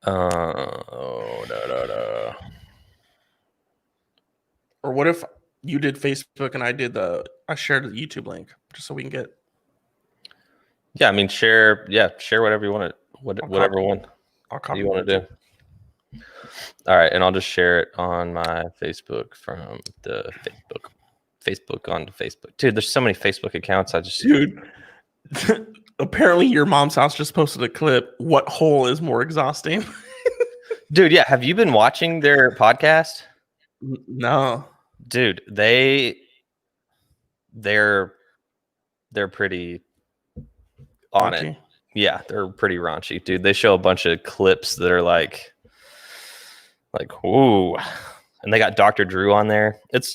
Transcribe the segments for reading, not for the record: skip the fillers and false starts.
Oh, no. Or what if you did Facebook and I shared the YouTube link just so we can get. Yeah, I mean, share whatever you want to, whatever one you want to do. All right, and I'll just share it on my Facebook from the Facebook onto Facebook. Dude, there's so many Facebook accounts. Dude, apparently your mom's house just posted a clip. What hole is more exhausting? Dude, yeah. Have you been watching their podcast? No. Dude, they're pretty on Raunchy? it. Yeah, they're pretty raunchy, dude. They show a bunch of clips that are like, whoa. And they got Dr. Drew on there. But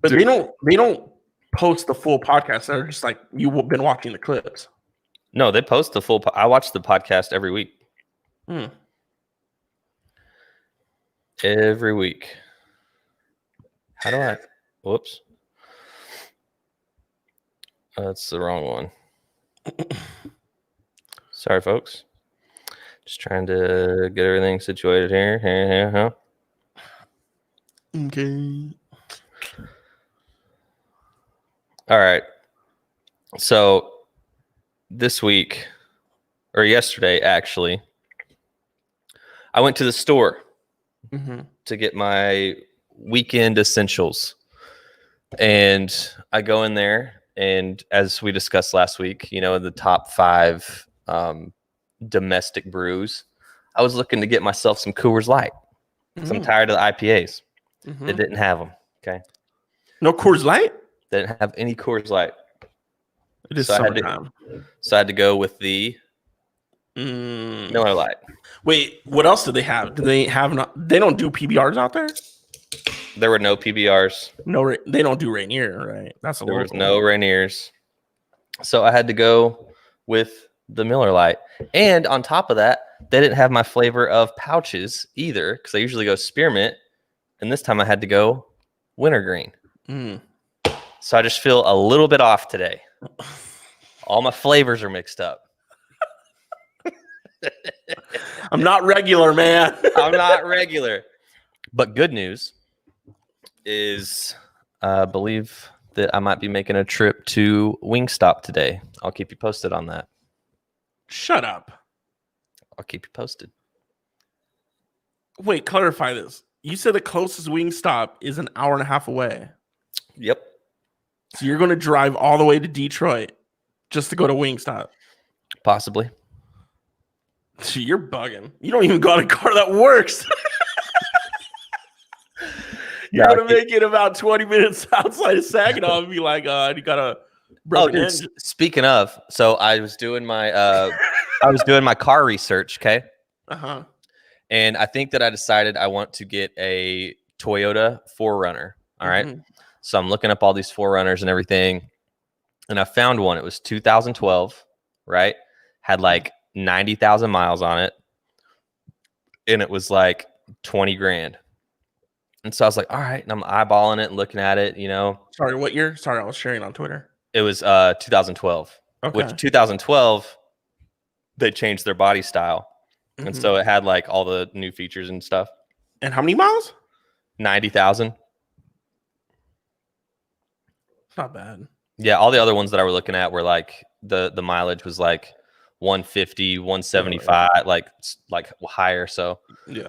dude, they don't post the full podcast. They're just like, you've been watching the clips. No, they post the full. I watch the podcast every week. Every week. How do I? Whoops. That's the wrong one. Sorry, folks. Just trying to get everything situated here. Okay. All right. So this week, or yesterday, actually, I went to the store to get my weekend essentials. And I go in there, and as we discussed last week, the top 5 domestic brews, I was looking to get myself some Coors Light. So I'm tired of the IPAs. They didn't have them. Okay. No Coors Light? They didn't have any Coors Light. It is summertime. So I had to go with the Miller Lite. Wait, what else do they have? Do they have they don't do PBRs out there? There were no PBRs. No, they don't do Rainier, right? There was no Rainiers. So I had to go with the Miller Lite. And on top of that, they didn't have my flavor of pouches either, because I usually go spearmint. And this time I had to go wintergreen. So I just feel a little bit off today. All my flavors are mixed up. I'm not regular, man. I'm not regular. But good news is I believe that I might be making a trip to Wingstop today. I'll keep you posted on that. Shut up. I'll keep you posted. Wait, clarify this. You said the closest Wingstop is an hour and a half away. Yep. So you're going to drive all the way to Detroit just to go to Wingstop? Possibly. So you're bugging. You don't even got a car that works. You're going to make it about 20 minutes outside of Saginaw and be like, you got a broken engine. Speaking of, so I was doing my car research, okay? And I think that I decided I want to get a Toyota 4Runner, all right? So I'm looking up all these 4Runners and everything, and I found one. It was 2012, right? Had like 90,000 miles on it, and it was like 20 grand. And so I was like, all right, and I'm eyeballing it and looking at it, Sorry, what year? Sorry, I was sharing on Twitter. It was 2012. Okay. Which 2012, they changed their body style. And so it had like all the new features and stuff. And how many miles? 90,000. It's not bad. Yeah, all the other ones that I were looking at were like the mileage was like 150, 175, like higher. So yeah.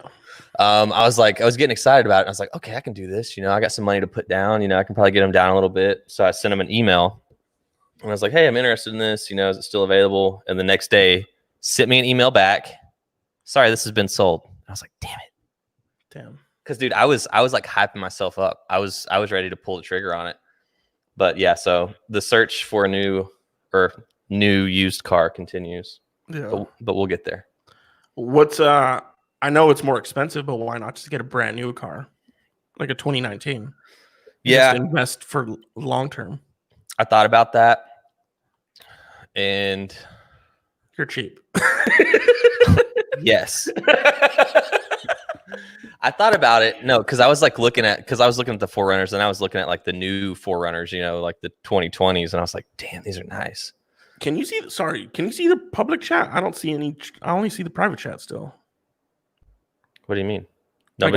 I was getting excited about it. I was like, okay, I can do this. I got some money to put down. I can probably get them down a little bit. So I sent them an email, and I was like, hey, I'm interested in this. Is it still available? And the next day, sent me an email back. Sorry, this has been sold. I was like, damn. Because dude, I was like hyping myself up. I was ready to pull the trigger on it. But yeah, so the search for a new used car continues. Yeah. But we'll get there. What's I know it's more expensive, but why not just get a brand new car? Like a 2019. Yeah. Just invest for long term. I thought about that. And you're cheap. Yes. I thought about it. No, because I was looking at the 4Runners, and I was looking at like the new 4Runners, like the 2020s, and I was like, damn, these are nice. Can you see the public chat? I don't see any. I only see the private chat still. What do you mean? Like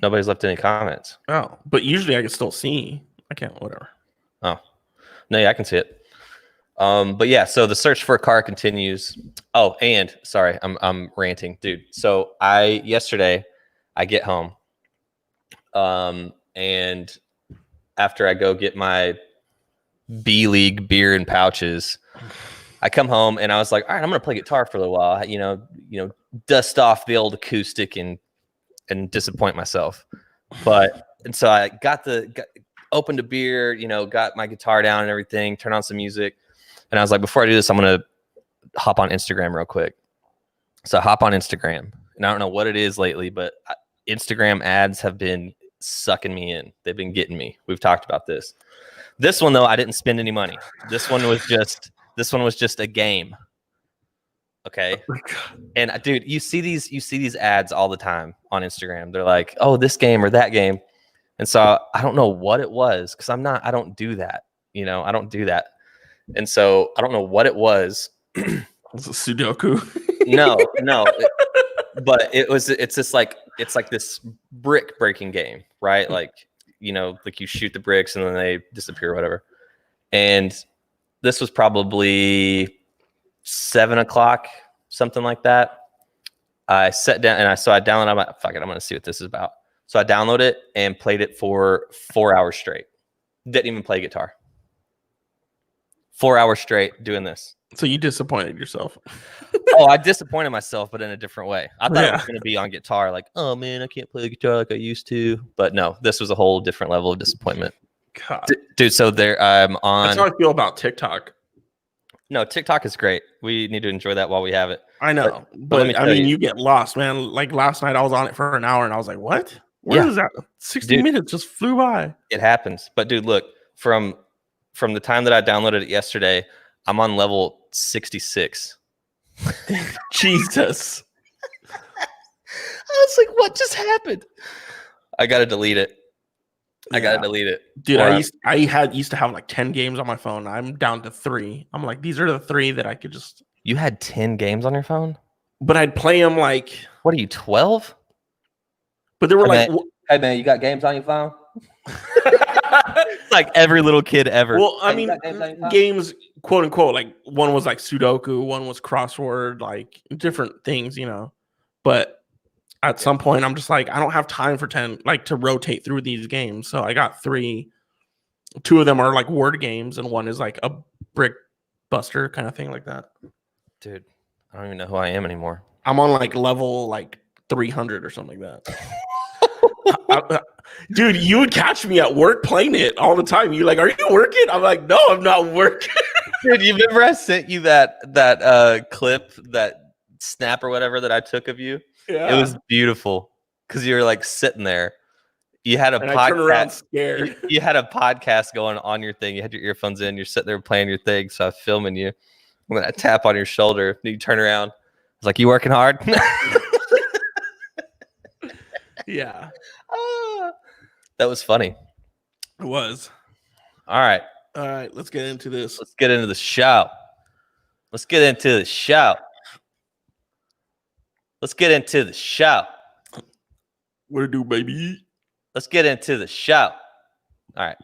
Nobody's left any comments. Oh, but usually I can still see. I can't. Whatever. Oh, no, yeah, I can see it. But yeah, so the search for a car continues. Oh, and sorry, I'm ranting, dude. So yesterday I get home, and after I go get my B League beer and pouches, I come home and I was like, all right, I'm gonna play guitar for a little while. You know, dust off the old acoustic and disappoint myself. And so I opened a beer, you know, got my guitar down and everything, turned on some music. And I was like, before I do this, I'm going to hop on Instagram real quick. So I hop on Instagram, and I don't know what it is lately, but Instagram ads have been sucking me in. They've been getting me. We've talked about this. This one, though, I didn't spend any money. This one was just a game. Okay. And dude, you see these ads all the time on Instagram. They're like, oh, this game or that game. And so I don't know what it was, because I don't do that. You know, I don't do that. And so I don't know what it was. Was it Sudoku? No. But it's like this brick breaking game, right? Like, you know, like you shoot the bricks and then they disappear or whatever. And this was probably 7 o'clock, something like that. I sat down and I downloaded. I'm like, fuck it, I'm gonna see what this is about. So I downloaded it and played it for 4 hours straight. Didn't even play guitar. 4 hours straight doing this. So you disappointed yourself. Oh, I disappointed myself, but in a different way. I thought it was going to be on guitar, like, oh man, I can't play the guitar like I used to. But no, this was a whole different level of disappointment. God. Dude, so there I'm on. That's how I feel about TikTok. No, TikTok is great. We need to enjoy that while we have it. I know, but I mean, you get lost, man. Like last night, I was on it for an hour, and I was like, "What? Where is that? 60 minutes just flew by." It happens, but dude, look, from the time that I downloaded it yesterday, I'm on level 66. Jesus. I was like, what just happened? I gotta delete it. I gotta delete it. Dude, I used to have like 10 games on my phone. I'm down to 3. I'm like, these are the 3 that I could just. You had 10 games on your phone? But I'd play them like. What are you, 12? But they were hey man, you got games on your phone? It's like every little kid ever. Well, I mean, games, quote unquote, like one was like Sudoku, one was crossword, like different things, you know. But at some point, I'm just like, I don't have time for 10, like to rotate through these games. So I got 3. 2 of them are like word games, and one is like a brick buster kind of thing, like that. Dude, I don't even know who I am anymore. I'm on like level like 300 or something like that. Dude, you would catch me at work playing it all the time. You're like, "Are you working?" I'm like, "No, I'm not working." Dude, you remember I sent you that clip, that snap or whatever that I took of you? Yeah. It was beautiful because you were like sitting there. You had a podcast. I turned around scared. You had a podcast going on your thing. You had your earphones in. You're sitting there playing your thing. So I was filming you. When I tap on your shoulder, you turn around. I was like, "You working hard?" Yeah. That was funny. It was. All right. Let's get into this. Let's get into the show. What to do, baby? Let's get into the show. All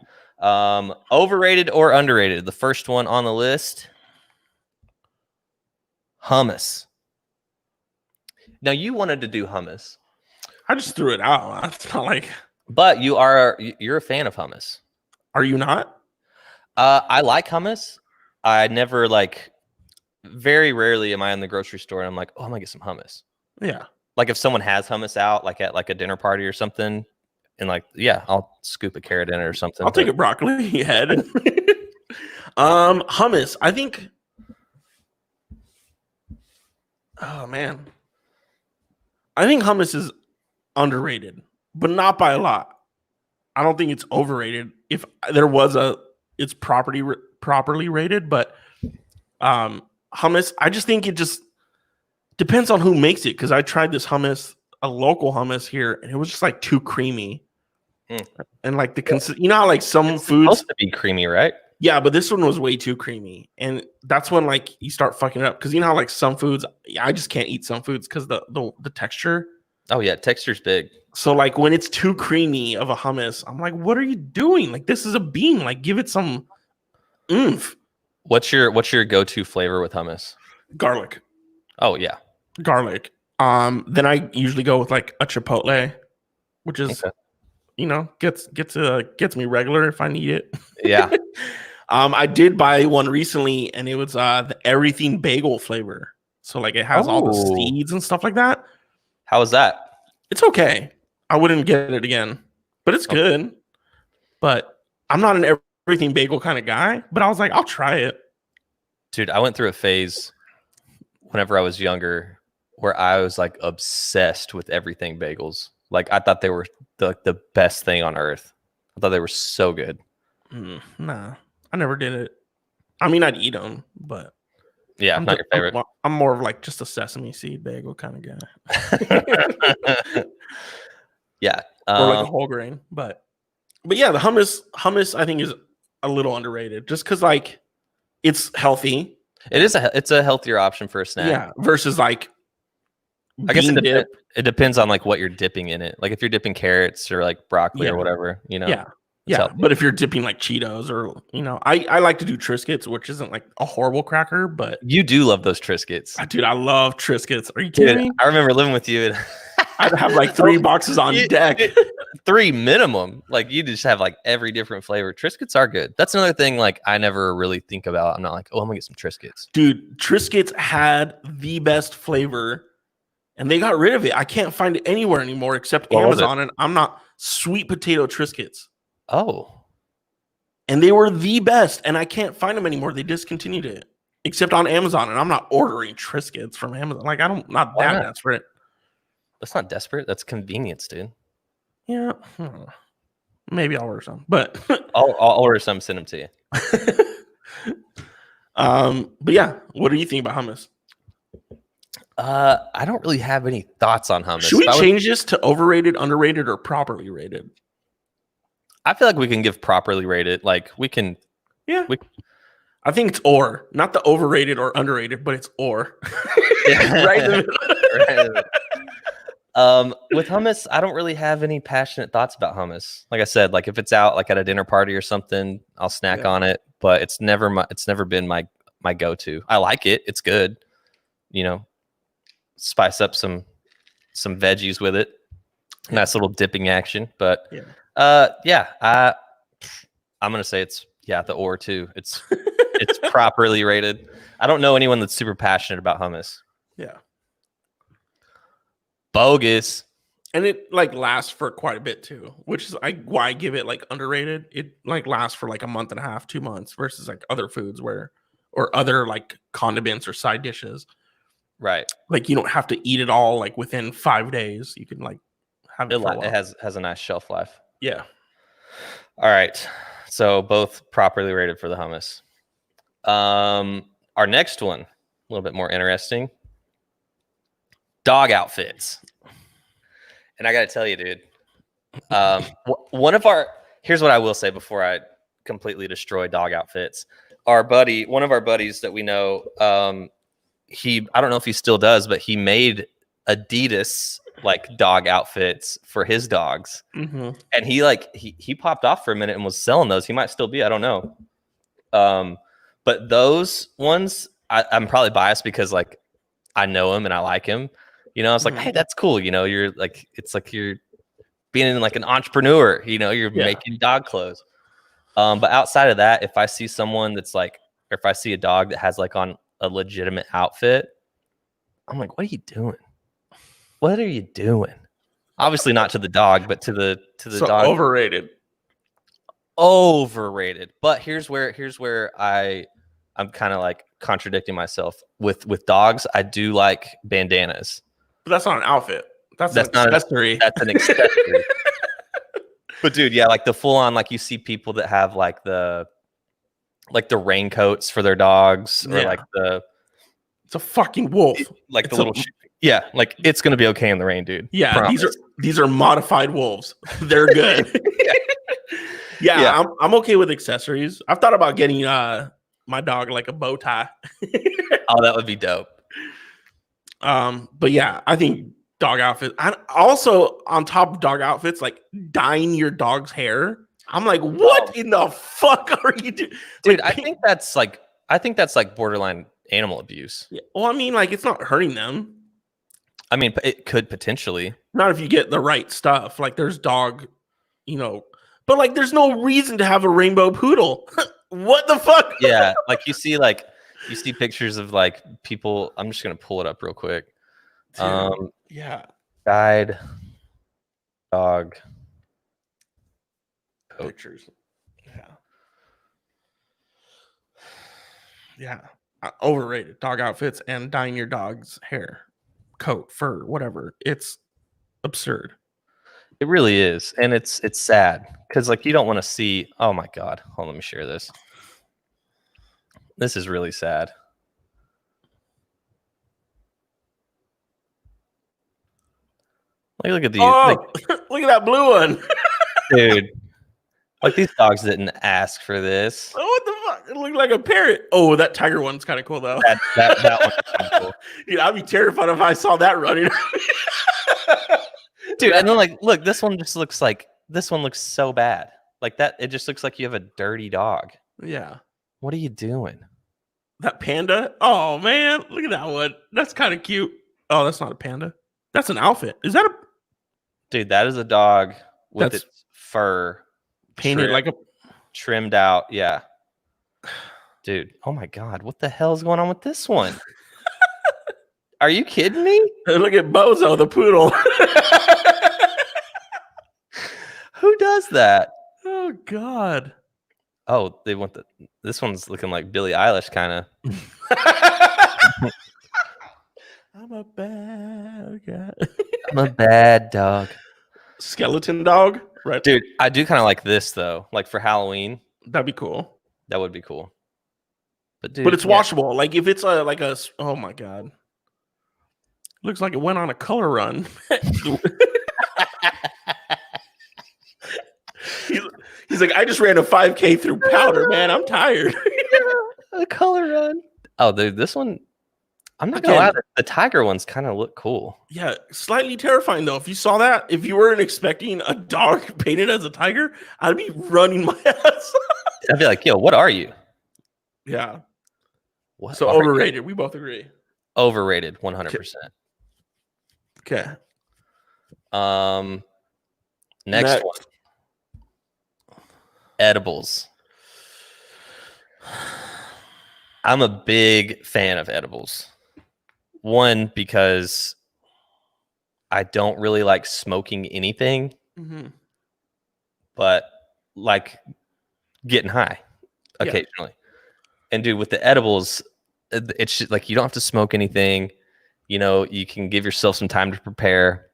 right. Overrated or underrated? The first one on the list. Hummus. Now, you wanted to do hummus. I just threw it out. It's not like. But you're a fan of hummus. Are you not? I like hummus. I never very rarely am I in the grocery store and I'm like, oh, I'm gonna get some hummus. Yeah. Like if someone has hummus out, like at like a dinner party or something, and like, yeah, I'll scoop a carrot in it or something. I'll take a broccoli head. Hummus. I think. Oh man. I think hummus is underrated, but not by a lot. I don't think it's overrated. If there was it's properly rated, but hummus, I just think it just depends on who makes it. Because I tried this hummus, a local hummus here, and it was just like too creamy. And like you know how like some foods supposed to be creamy, right? Yeah, but this one was way too creamy, and that's when like you start fucking it up. Because you know how like some foods, I just can't eat some foods because the texture. Oh yeah, texture's big. So like when it's too creamy of a hummus, I'm like, what are you doing? Like this is a bean. Like give it some oomph. What's your go-to flavor with hummus? Garlic. Oh yeah. Garlic. Then I usually go with like a chipotle, which is gets me regular if I need it. Yeah. I did buy one recently, and it was the everything bagel flavor. So like it has all the seeds and stuff like that. How was that? It's okay. I wouldn't get it again, but it's good. But I'm not an everything bagel kind of guy. But I was like, I'll try it. Dude, I went through a phase whenever I was younger where I was like obsessed with everything bagels. Like I thought they were the best thing on earth. I thought they were so good. Nah, I never did it. I mean, I'd eat them, but yeah, not your favorite. I'm more of like just a sesame seed bagel kind of guy. Yeah, or like a whole grain. But yeah, the hummus I think is a little underrated, just because like it's healthy. It's a healthier option for a snack. Yeah, versus like I guess it depends on like what you're dipping in it. Like if you're dipping carrots or like broccoli or whatever, Yeah, but if you're dipping like Cheetos or I like to do Triscuits, which isn't like a horrible cracker, but you do love those Triscuits. Dude, I love Triscuits. Are you kidding me? I remember living with you. I'd have like 3 boxes on deck. 3 minimum. Like you just have like every different flavor. Triscuits are good. That's another thing like I never really think about. I'm not like, oh, I'm gonna get some Triscuits. Dude, Triscuits had the best flavor and they got rid of it. I can't find it anywhere anymore except Amazon, and I'm not sweet potato Triscuits. Oh. And they were the best, and I can't find them anymore. They discontinued it except on Amazon, and I'm not ordering Triscuits from Amazon. Like not that desperate. That's not desperate. That's convenience, dude. Yeah. Maybe I'll order some, but I'll order some, send them to you. But yeah, what do you think about hummus? I don't really have any thoughts on hummus. Should we change this to overrated, underrated, or properly rated? I feel like we can give properly rated. Like we can. Yeah. I think it's or, not the overrated or underrated, but it's or. Right in the middle. With hummus, I don't really have any passionate thoughts about hummus. Like I said, like if it's out like at a dinner party or something, I'll snack on it, but it's never been my go-to. I like it. It's good. Spice up some veggies with it. Nice little dipping action, but I'm gonna say it's the or too. It's properly rated. I don't know anyone that's super passionate about hummus. Yeah. Bogus. And it like lasts for quite a bit too, which is why I give it like underrated. It like lasts for like a month and a half, 2 months versus like other foods or other like condiments or side dishes. Right. Like you don't have to eat it all like within 5 days. You can like have it for a while. It has a nice shelf life. Yeah. All right. So both properly rated for the hummus. Our next one, a little bit more interesting. Dog outfits. And I got to tell you, dude, here's what I will say before I completely destroy dog outfits. One of our buddies that we know, I don't know if he still does, but he made Adidas like dog outfits for his dogs. Mm-hmm. And he popped off for a minute and was selling those. He might still be, I don't know. But those ones, I'm probably biased because like I know him and I like him. I was like, hey, that's cool. You're like, it's like you're being like an entrepreneur, you're making dog clothes. But outside of that, if I see someone that's like, or if I see a dog that has like on a legitimate outfit, I'm like, what are you doing? What are you doing? Obviously not to the dog, but to the dog. Overrated. But here's where I'm kind of like contradicting myself with dogs. I do like bandanas. But that's not an outfit. That's an accessory. That's an accessory. But dude, yeah, like the full on, like you see people that have like the raincoats for their dogs, or like it's a fucking wolf. Like it's the little like it's gonna be okay in the rain, dude. Yeah, promise. these are modified wolves. They're good. Yeah. I'm okay with accessories. I've thought about getting my dog like a bow tie. Oh, that would be dope. But yeah, I think dog outfits. And also on top of dog outfits, like dyeing your dog's hair. I'm like, what in the fuck are you doing? Dude, like, I think that's like borderline animal abuse. Yeah, well, I mean, like, it's not hurting them. I mean, it could potentially. Not if you get the right stuff. Like, there's dog, but like, there's no reason to have a rainbow poodle. What the fuck? Yeah, you see pictures of like people. I'm just gonna pull it up real quick. Yeah. Dyed dog coat. Pictures. Yeah. Overrated dog outfits and dyeing your dog's hair, coat, fur, whatever. It's absurd. It really is, and it's sad because like you don't want to see. Oh my god! Hold on, let me share this. This is really sad. Look at these. Oh, look at that blue one, dude. Like these dogs didn't ask for this. Oh, what the fuck? It looked like a parrot. Oh, that tiger one's kind of cool though. That one's kind of cool. Dude, I'd be terrified if I saw that running. Dude, and then like, look, this one looks so bad. Like that, it just looks like you have a dirty dog. Yeah. What are you doing? That panda? Oh man, look at that one. That's kind of cute. Oh, that's not a panda. That's an outfit. Is that a dude? That is a dog with its fur painted like a trimmed out. Yeah. Dude, oh my god, what the hell is going on with this one? Are you kidding me? Look at Bozo, the poodle. Who does that? Oh god. Oh, they want this one's looking like Billie Eilish kind of. I'm a bad guy. I'm a bad dog. Skeleton dog, right? Dude, I do kind of like this though. Like for Halloween, that'd be cool. That would be cool. But dude, but it's washable. Like if it's oh my god, looks like it went on a color run. He's like, I just ran a 5K through powder, man. I'm tired. A color run. Oh, dude, this one. I'm not gonna lie. The tiger ones kind of look cool. Yeah, slightly terrifying though. If you saw that, if you weren't expecting a dog painted as a tiger, I'd be running my ass. I'd be like, yo, what are you? Yeah. What? So overrated. You? We both agree. Overrated, 100%. Okay. Next one. Edibles. I'm a big fan of edibles. One, because I don't really like smoking anything, but like getting high occasionally. And dude, with the edibles, it's just, like you don't have to smoke anything. You know, you can give yourself some time to prepare.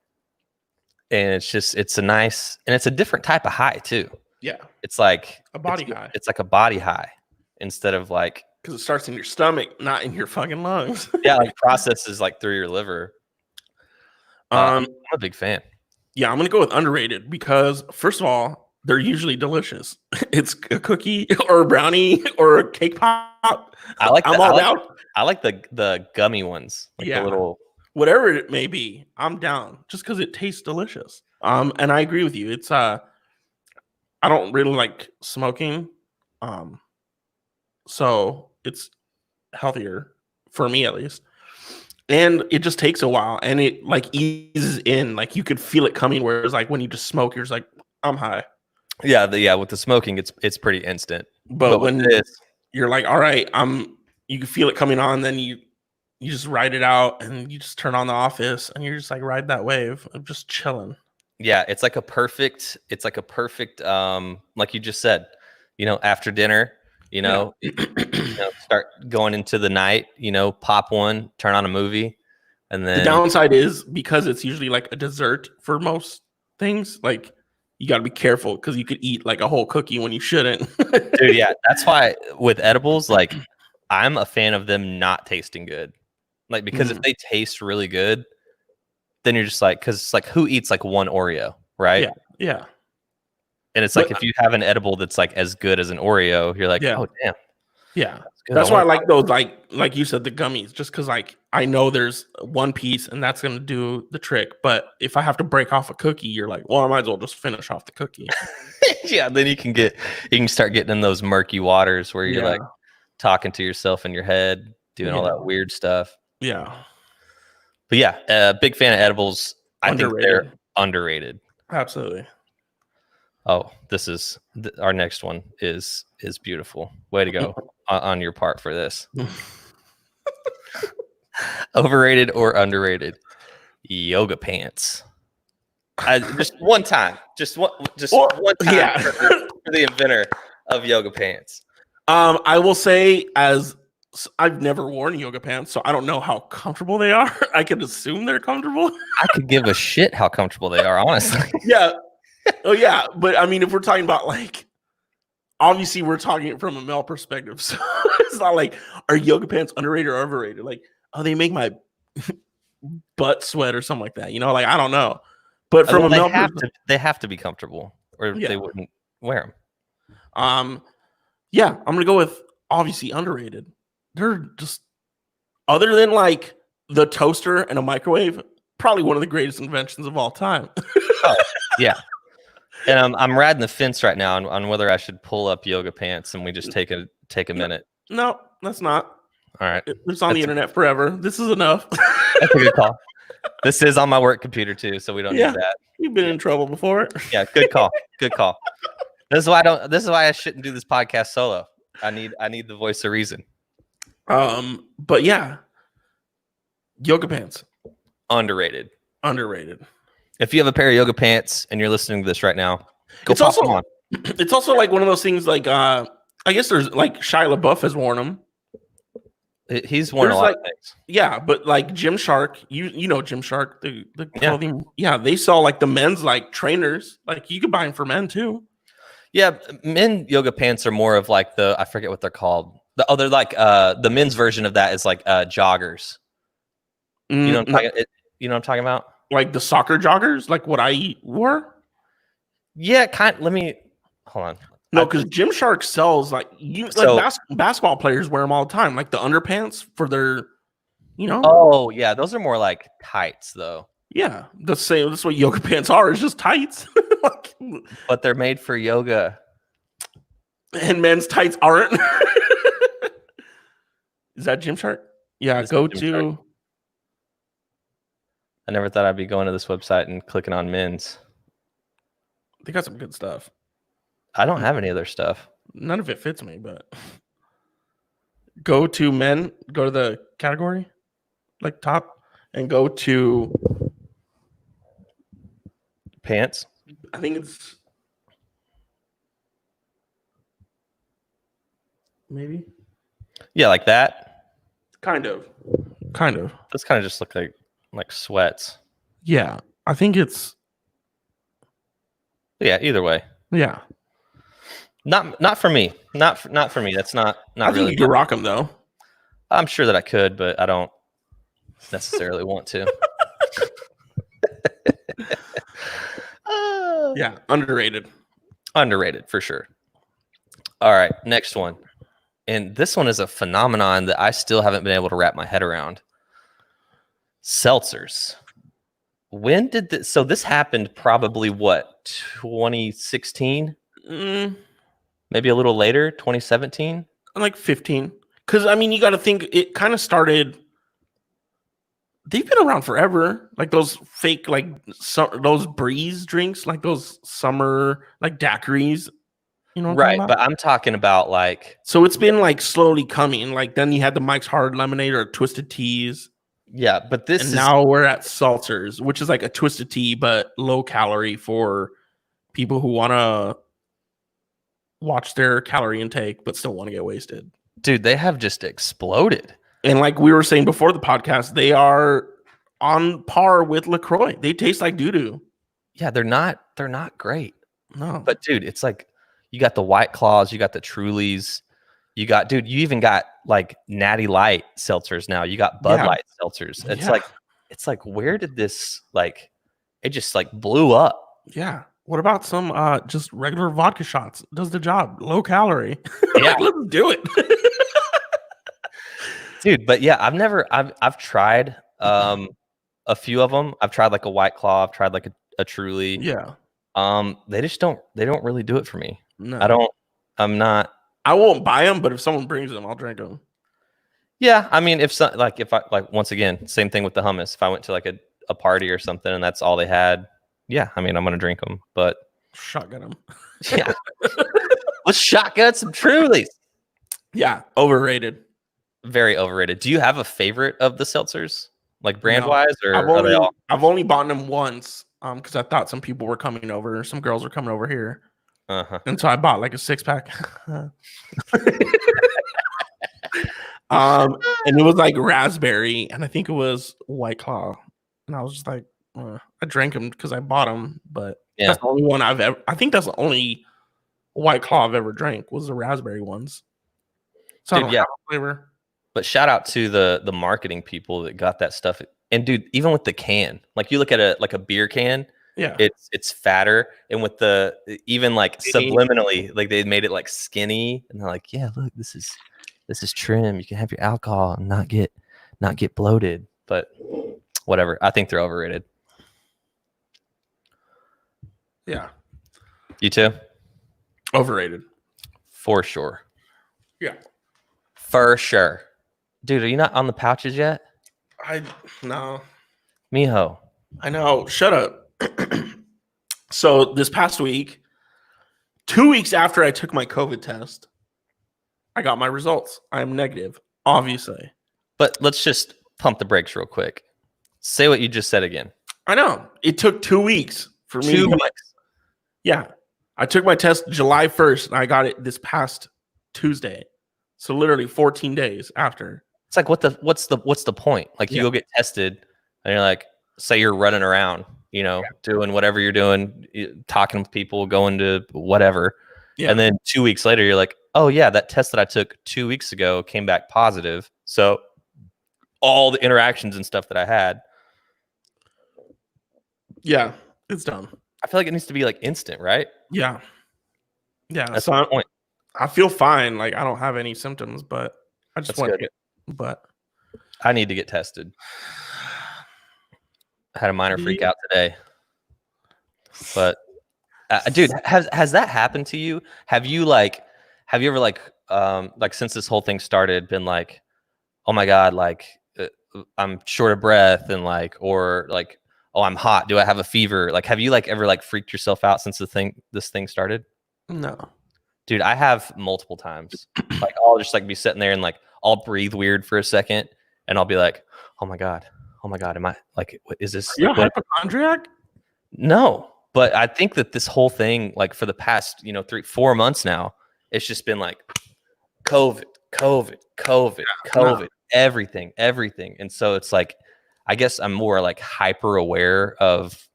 And it's a nice, and it's a different type of high too. Yeah. It's like a body high. It's like a body high instead of like, because it starts in your stomach, not in your fucking lungs. Yeah, like processes like through your liver. I'm a big fan. Yeah, I'm gonna go with underrated because first of all, they're usually delicious. It's a cookie or a brownie or a cake pop. I like. I'm all down. I like the gummy ones. Like the little whatever it may be. I'm down just because it tastes delicious. And I agree with you. It's I don't really like smoking. So it's healthier for me at least. And it just takes a while and it like eases in. Like you could feel it coming, whereas like when you just smoke, you're just like, I'm high. Yeah, with the smoking, it's pretty instant. But when you're like, all right, you can feel it coming on, then you just ride it out and you just turn on the office and you're just like ride that wave of just chilling. Yeah, it's like a perfect, like you just said, after dinner, start going into the night, pop one, turn on a movie. And then the downside is because it's usually like a dessert for most things, like you got to be careful because you could eat like a whole cookie when you shouldn't. Dude, yeah, that's why with edibles, like I'm a fan of them not tasting good. Like, because if they taste really good, then you're just like, because it's like, who eats like one Oreo, right? Yeah. And it's like, if you have an edible that's like as good as an Oreo, you're like, oh, damn. Yeah. Good. That's why I like those, like you said, the gummies, just because like I know there's one piece and that's gonna do the trick. But if I have to break off a cookie, you're like, well, I might as well just finish off the cookie. Yeah, then you can start getting in those murky waters where you're like talking to yourself in your head, doing all that weird stuff. Yeah. But yeah, big fan of edibles. I think they're underrated. Absolutely. Oh, this is our next one is beautiful. Way to go on your part for this. Overrated or underrated? Yoga pants. Just one time. Just one time for the inventor of yoga pants. I will say, as I've never worn yoga pants, so I don't know how comfortable they are. I can assume they're comfortable. I could give a shit how comfortable they are, honestly. Yeah. Oh yeah, but I mean, if we're talking about like, obviously we're talking from a male perspective, so it's not like, are yoga pants underrated or overrated? Like, oh, they make my butt sweat or something like that. You know, like I don't know. But from a male perspective, they have to be comfortable, or they wouldn't wear them. Yeah, I'm gonna go with obviously underrated. They're just, other than like the toaster and a microwave, probably one of the greatest inventions of all time. Oh, yeah. And I'm riding the fence right now on whether I should pull up yoga pants and we just take a minute. No, that's not. All right. It's on the internet forever. This is enough. That's a good call. This is on my work computer too, so we don't need that. You've been in trouble before. Yeah, good call. Good call. This is why I shouldn't do this podcast solo. I need the voice of reason. But yeah. Yoga pants. Underrated. If you have a pair of yoga pants and you're listening to this right now, it's also like one of those things like I guess there's like Shia LaBeouf has worn them. He's worn a lot of things. Yeah, but like Gymshark, you know Gymshark, the clothing. Yeah, they sell like the men's like trainers. Like you could buy them for men too. Yeah, men yoga pants are more of like I forget what they're called. They're like the men's version of that is like joggers. You know what I'm talking about? Like the soccer joggers, like what I wore? Yeah, let me hold on. No, because Gymshark sells like basketball players wear them all the time, like the underpants for their, you know. Oh yeah, those are more like tights though. Yeah, the same. That's what yoga pants are. It's just tights. But they're made for yoga. And men's tights aren't. Is that Gymshark? Yeah, go to. I never thought I'd be going to this website and clicking on men's. They got some good stuff. I don't have any other stuff. None of it fits me, but go to men, go to the category, like top, and go to pants. I think it's maybe. Yeah, like that. Kind of. This kind of just look like sweats. Yeah, I think it's. Yeah, either way. Yeah. Not for me. Not for me. That's not I really. think you could rock them though. I'm sure that I could, but I don't necessarily want to. Yeah, underrated. Underrated for sure. All right, next one. And this one is a phenomenon that I still haven't been able to wrap my head around. Seltzers. When did this? So this happened probably what, 2016? Maybe a little later, 2017? Like 15. Because, I mean, you got to think it kind of started. They've been around forever. Like those fake, like those breeze drinks, like those summer, like daiquiris. You know what right, but I'm talking about like. So it's been like slowly coming. Like then you had the Mike's Hard Lemonade or Twisted Teas. Yeah, but now we're at Seltzers, which is like a twisted tea, but low calorie for people who want to watch their calorie intake, but still want to get wasted. Dude, they have just exploded. And like we were saying before the podcast, they are on par with LaCroix. They taste like doo-doo. Yeah, they're not great. No. But dude, it's like you got the White Claws, you got the Trulies. You even got like Natty Light seltzers now. You got Bud Light seltzers. It's like, where did this like? It just like blew up. Yeah. What about some just regular vodka shots? Does the job. Low calorie. Yeah, let's do it. dude. But yeah, I've tried a few of them. I've tried like a White Claw. I've tried like a Truly. Yeah. They don't really do it for me. No. I'm not. I won't buy them, but if someone brings them, I'll drink them. Yeah, I mean, if I like, once again, same thing with the hummus. If I went to like a party or something and that's all they had, yeah, I mean, I'm gonna drink them. But shotgun them. Yeah, let's shotgun some Trulies. Yeah, overrated. Very overrated. Do you have a favorite of the seltzers, like brand wise, or are they all? I've only bought them once, because I thought some people were coming over, some girls were coming over here, and so I bought like a 6-pack. And it was like raspberry, and I think it was White Claw, and I was just like, I drank them because I bought them, but that's the only one I've ever. I think that's the only White Claw I've ever drank was the raspberry ones. So dude, I don't have a flavor. But shout out to the marketing people that got that stuff. And dude, even with the can, like you look at a beer can, it's fatter, and with the even like subliminally, like they made it like skinny, and they're like, yeah, look, this is trim. You can have your alcohol and not get bloated. But whatever, I think they're overrated. Yeah, you too. Overrated for sure. Yeah, for sure. Dude, are you not on the pouches yet? No. Mijo. I know. Shut up. So this past week, 2 weeks after I took my COVID test, I got my results. I am negative, obviously. But let's just pump the brakes real quick. Say what you just said again. I know. It took 2 weeks for me. 2 weeks. Yeah. I took my test July 1st, and I got it this past Tuesday. So literally 14 days after. It's like, what's the point? Like you go get tested and you're like, say you're running around, doing whatever you're doing, talking to people, going to whatever. Yeah. And then 2 weeks later, you're like, oh yeah, that test that I took 2 weeks ago came back positive. So all the interactions and stuff that I had. Yeah, it's dumb. I feel like it needs to be like instant, right? Yeah. Yeah. That's the point. I feel fine. Like I don't have any symptoms, but I just want to get. But I need to get tested. I had a minor freak out today. But dude, has that happened to you? Have you ever like since this whole thing started been like, oh my God, like I'm short of breath and or oh, I'm hot. Do I have a fever? Like, have you ever freaked yourself out since this thing started? No. Dude, I have multiple times. I'll just be sitting there and I'll breathe weird for a second, and I'll be like, oh my God, am I is this? Are you a hypochondriac? No, but I think that this whole thing, for the past 3-4 months now, it's just been COVID, everything, and so it's I guess I'm more hyper aware of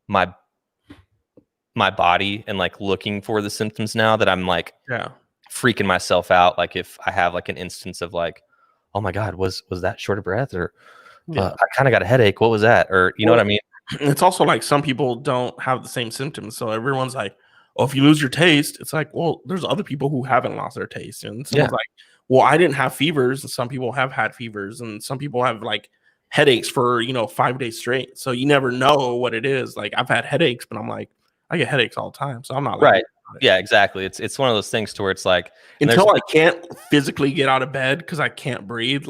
my body and looking for the symptoms now that I'm freaking myself out. If I have an instance of oh my God, was that short of breath, or I kind of got a headache. What was that? Or you know what I mean? It's also some people don't have the same symptoms. So everyone's like, oh, if you lose your taste, it's well, there's other people who haven't lost their taste. And someone's well, I didn't have fevers. And some people have had fevers, and some people have headaches for, 5 days straight. So you never know what it is. I've had headaches, but I'm I get headaches all the time. So I'm not right. Yeah, exactly. It's one of those things to where it's until I can't physically get out of bed because I can't breathe,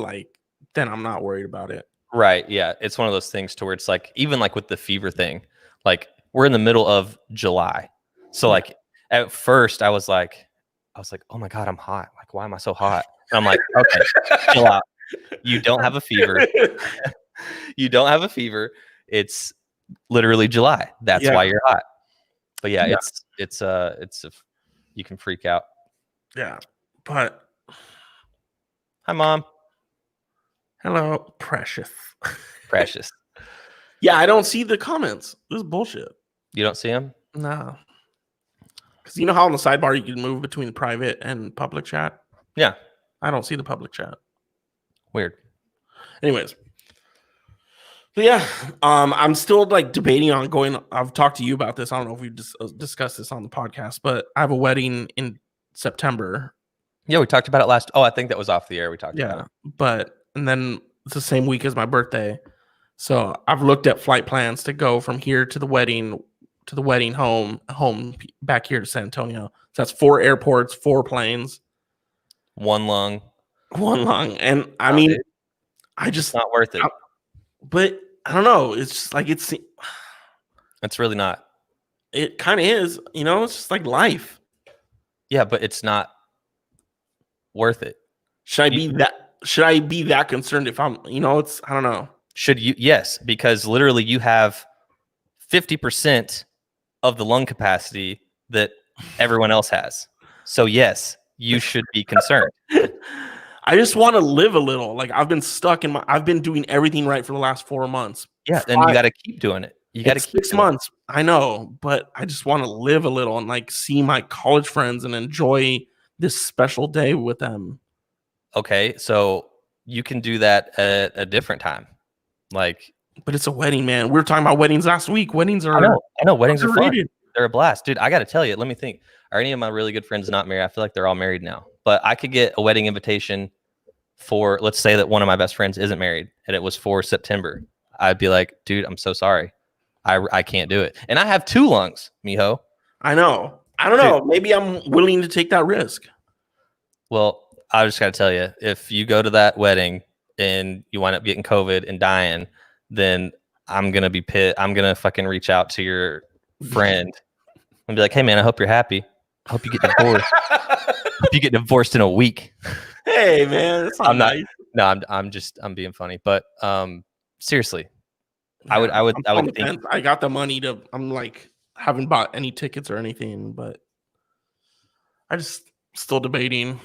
then I'm not worried about it. Right. Yeah. It's one of those things to where it's even with the fever thing, we're in the middle of July. So at first I was like, oh my God, I'm hot. Why am I so hot? And I'm okay, chill out. You don't have a fever. You don't have a fever. It's literally July. That's why you're hot. But yeah, it's you can freak out. Yeah. But hi, Mom. Hello, precious. Precious. Yeah, I don't see the comments. This is bullshit. You don't see them? No. Because you know how on the sidebar you can move between private and public chat? Yeah. I don't see the public chat. Weird. Anyways. But yeah, I'm still debating on going. I've talked to you about this. I don't know if we discussed this on the podcast, but I have a wedding in September. Yeah, we talked about it last. Oh, I think that was off the air. We talked about it. And then it's the same week as my birthday. So I've looked at flight plans to go from here to the wedding home back here to San Antonio. So that's 4 airports, 4 planes, One lung. And I mean, dude, I just not worth it. But I don't know. It's just like it's really not. It kind of is, it's just like life. Yeah, but it's not worth it. Should I be that concerned if I'm, it's, I don't know. Should you? Yes, because literally you have 50% of the lung capacity that everyone else has. So yes, you should be concerned. I just want to live a little. Like I've been stuck I've been doing everything right for the last 4 months. Yeah, then you got to keep doing it. You got to keep 6 months. I know, but I just want to live a little and like see my college friends and enjoy this special day with them. Okay, so you can do that at a different time. Like, but it's a wedding, man. We were talking about weddings last week. Weddings are I know weddings are fun. They're a blast. Dude, I got to tell you, let me think. Are any of my really good friends not married? I feel like they're all married now. But I could get a wedding invitation for, let's say that one of my best friends isn't married and it was for September. I'd be like, dude, I'm so sorry. I can't do it. And I have 2 lungs, mijo. I know. I don't know. Maybe I'm willing to take that risk. Well, I just got to tell you, if you go to that wedding and you wind up getting COVID and dying, then I'm going to be pissed. I'm going to fucking reach out to your friend and be like, hey, man, I hope you're happy. I hope you get divorced. Hope you get divorced in a week. Hey, man. That's not nice. No, I'm being funny. But seriously, yeah, I would think. I got the money I'm like, haven't bought any tickets or anything, but I just still debating.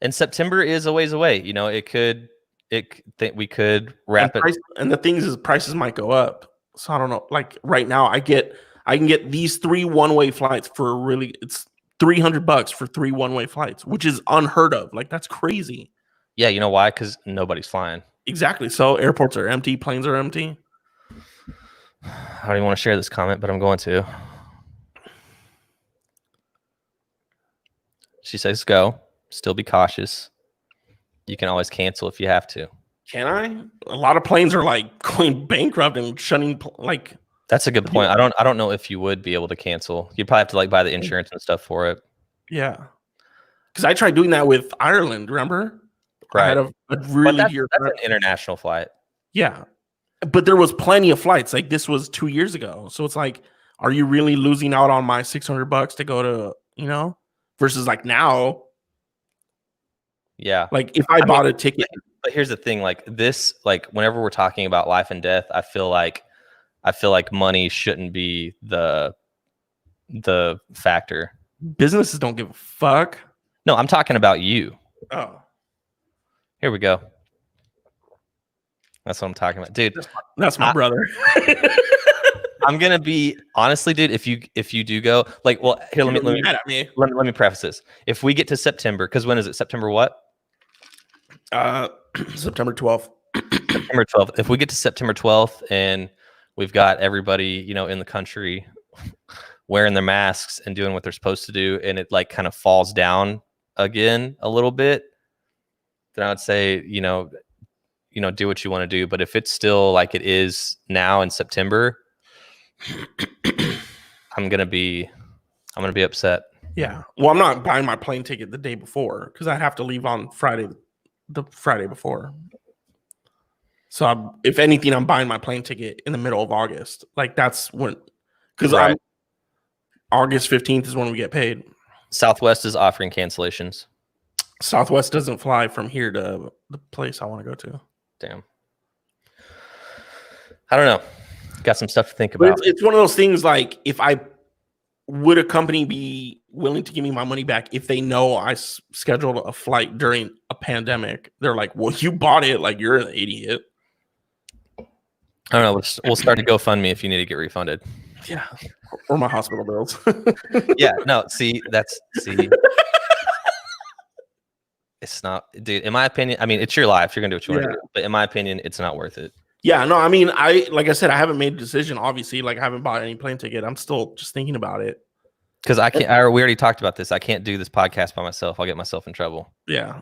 And September is a ways away. We could wrap it. And the thing is prices might go up. So I don't know. Like right now, I can get these 3 one-way flights for it's $300 for 3 one-way flights, which is unheard of. Like that's crazy. Yeah, you know why? Because nobody's flying. Exactly. So airports are empty, planes are empty. I don't even want to share this comment, but I'm going to. She says, go. Still be cautious. You can always cancel if you have to. Can I? A lot of planes are like going bankrupt and shutting. Like that's a good point. I don't know if you would be able to cancel. You'd probably have to like buy the insurance and stuff for it. Yeah, because I tried doing that with Ireland. Remember? Right. I had a really that's an international flight. Yeah, but there was plenty of flights. Like this was 2 years ago, so it's like, are you really losing out on my $600 to go to versus like now? Yeah. Like if I bought a ticket. But here's the thing, like this, like whenever we're talking about life and death, I feel like money shouldn't be the factor. Businesses don't give a fuck. No, I'm talking about you. Oh. Here we go. That's what I'm talking about. Dude. That's my brother. I'm gonna be honestly, dude. If you do go, like, well, here, let me preface this. If we get to September, because when is it? September what? September 12th. September 12th. If we get to September 12th and we've got everybody, in the country wearing their masks and doing what they're supposed to do, and it like kind of falls down again a little bit, then I would say, do what you want to do. But if it's still like it is now in September, I'm gonna be upset. Yeah. Well, I'm not buying my plane ticket the day before because I have to leave on the Friday before. So if anything, I'm buying my plane ticket in the middle of August. Like that's when, because right. August 15th is when we get paid. Southwest is offering cancellations. Southwest doesn't fly from here to the place I want to go to. Damn. I don't know. Got some stuff to think about. It's one of those things like would a company be willing to give me my money back if they know I scheduled a flight during a pandemic? They're like, well, you bought it. Like you're an idiot. I don't know. We'll start a GoFundMe if you need to get refunded. Yeah. Or my hospital bills. Yeah. No, see. It's not, dude, in my opinion, I mean, it's your life. You're going to do what you want to do. But in my opinion, it's not worth it. Yeah, no, I mean, like I said, I haven't made a decision, obviously. Like, I haven't bought any plane ticket. I'm still just thinking about it. Because I can't. We already talked about this. I can't do this podcast by myself. I'll get myself in trouble. Yeah.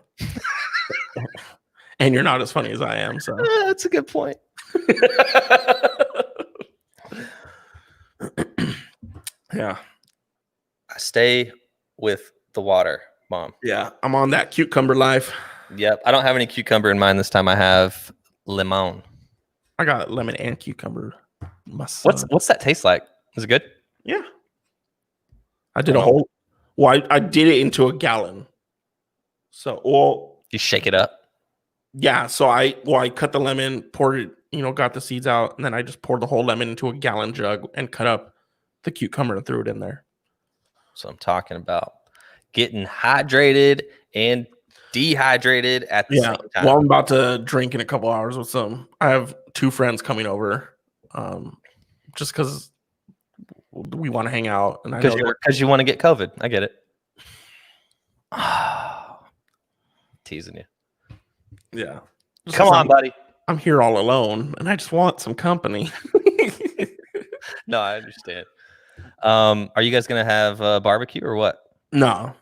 And you're not as funny as I am, so that's a good point. Yeah. I stay with the water, Mom. Yeah, I'm on that cucumber life. Yep. I don't have any cucumber in mine this time. I have lemon. I got lemon and cucumber. What's that taste like? Is it good? Yeah. I did I did it into a gallon. So, you shake it up. Yeah. So I cut the lemon, poured it, got the seeds out, and then I just poured the whole lemon into a gallon jug and cut up the cucumber and threw it in there. So I'm talking about getting hydrated and dehydrated at the same time. Well, I'm about to drink in a couple hours with some. I have 2 friends coming over, just because we want to hang out, and because you want to get COVID. I get it. Teasing you. Yeah. Come on, buddy. I'm here all alone, and I just want some company. No, I understand. Are you guys gonna have a barbecue or what? No,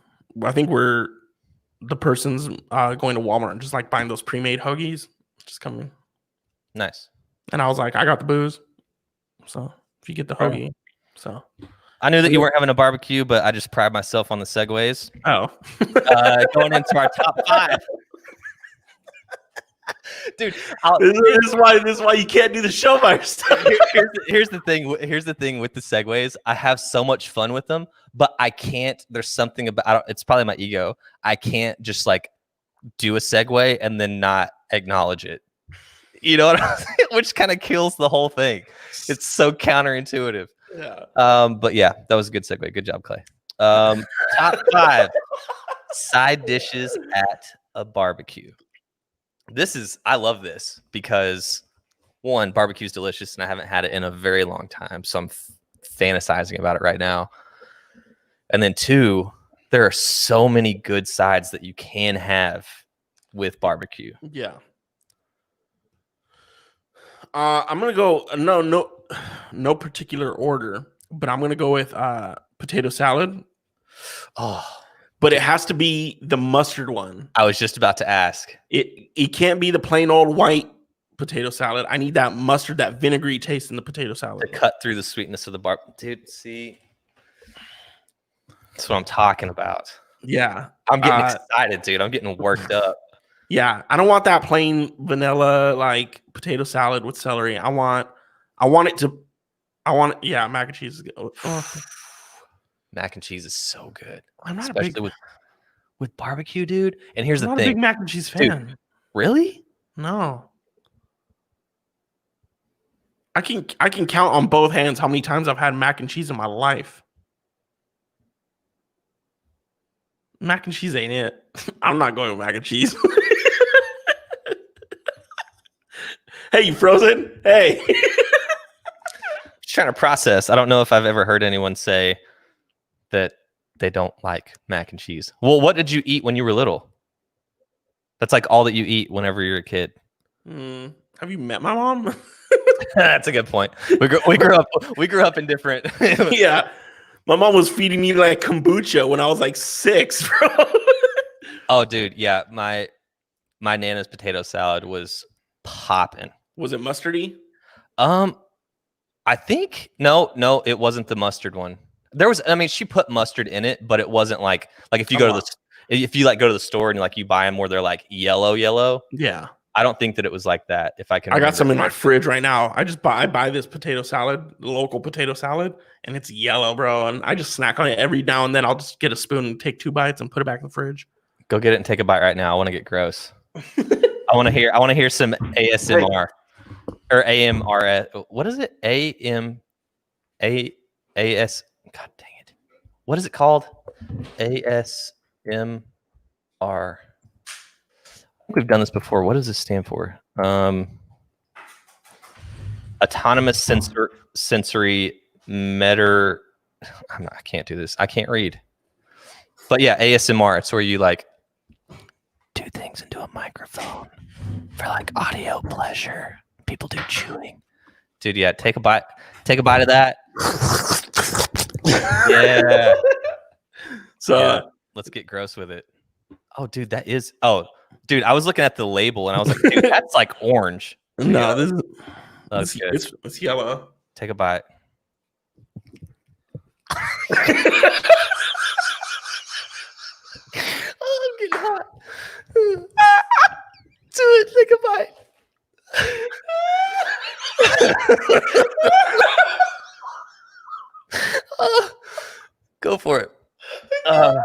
I think the person's going to Walmart and just like buying those pre-made hoagies. Just coming. Nice. And I was like, I got the booze, so if you get the hoagie, so. I knew that you weren't having a barbecue, but I just pride myself on the segues. Oh, going into our top 5. Dude, this is why you can't do the show by yourself. Here's the thing. Here's the thing with the segues. I have so much fun with them, but I can't. There's something about it's probably my ego. I can't just like do a segue and then not acknowledge it. You know what I'm saying? Which kind of kills the whole thing. It's so counterintuitive. Yeah. But yeah, that was a good segue. Good job, Clay. Top 5 side dishes at a barbecue. I love this because 1, barbecue is delicious and I haven't had it in a very long time. So I'm fantasizing about it right now. And then 2, there are so many good sides that you can have with barbecue. Yeah. I'm going to go, no particular order, but I'm going to go with potato salad. Oh, but it has to be the mustard one. I was just about to ask. It can't be the plain old white potato salad. I need that mustard, that vinegary taste in the potato salad. To cut through the sweetness of the Dude, see? That's what I'm talking about. Yeah. I'm getting excited, dude. I'm getting worked up. Yeah. I don't want that plain vanilla, like, potato salad with celery. I want mac and cheese is good. Oh. Mac and cheese is so good. I'm not especially with barbecue, dude. And here's the thing. I'm not a big mac and cheese fan. Dude, really? No. I can count on both hands how many times I've had mac and cheese in my life. Mac and cheese ain't it. I'm not going with mac and cheese. Hey, you frozen? Hey. Just trying to process. I don't know if I've ever heard anyone say that they don't like mac and cheese. Well, what did you eat when you were little? That's like all that you eat whenever you're a kid. Have you met my mom? That's a good point. We grew up in different. Yeah, my mom was feeding me like kombucha when I was like 6, bro. Oh, dude, yeah. My Nana's potato salad was popping. Was it mustardy? I think no, it wasn't the mustard one. She put mustard in it, but it wasn't like if you go to the store and you buy them where they're like yellow. Yeah. I don't think that it was like that. If I can, I got some in my fridge right now. I buy this potato salad, local potato salad, and it's yellow, bro. And I just snack on it every now and then. I'll just get a spoon and take 2 bites and put it back in the fridge. Go get it and take a bite right now. I want to get gross. I want to hear some ASMR or AMR. What is it? AS. God dang it. What is it called? ASMR. I think we've done this before. What does this stand for? Autonomous sensory meter. I can't do this. I can't read. But yeah, ASMR. It's where you do things into a microphone for audio pleasure. People do chewing. Dude, yeah, take a bite of that. Yeah. So yeah, let's get gross with it. Oh, dude, that is. Oh, dude, I was looking at the label and I was like, dude, that's like orange. no, this That's is good. it's yellow. Take a bite. Oh, I'm getting hot. Do it. Take a bite. Go for it. I'm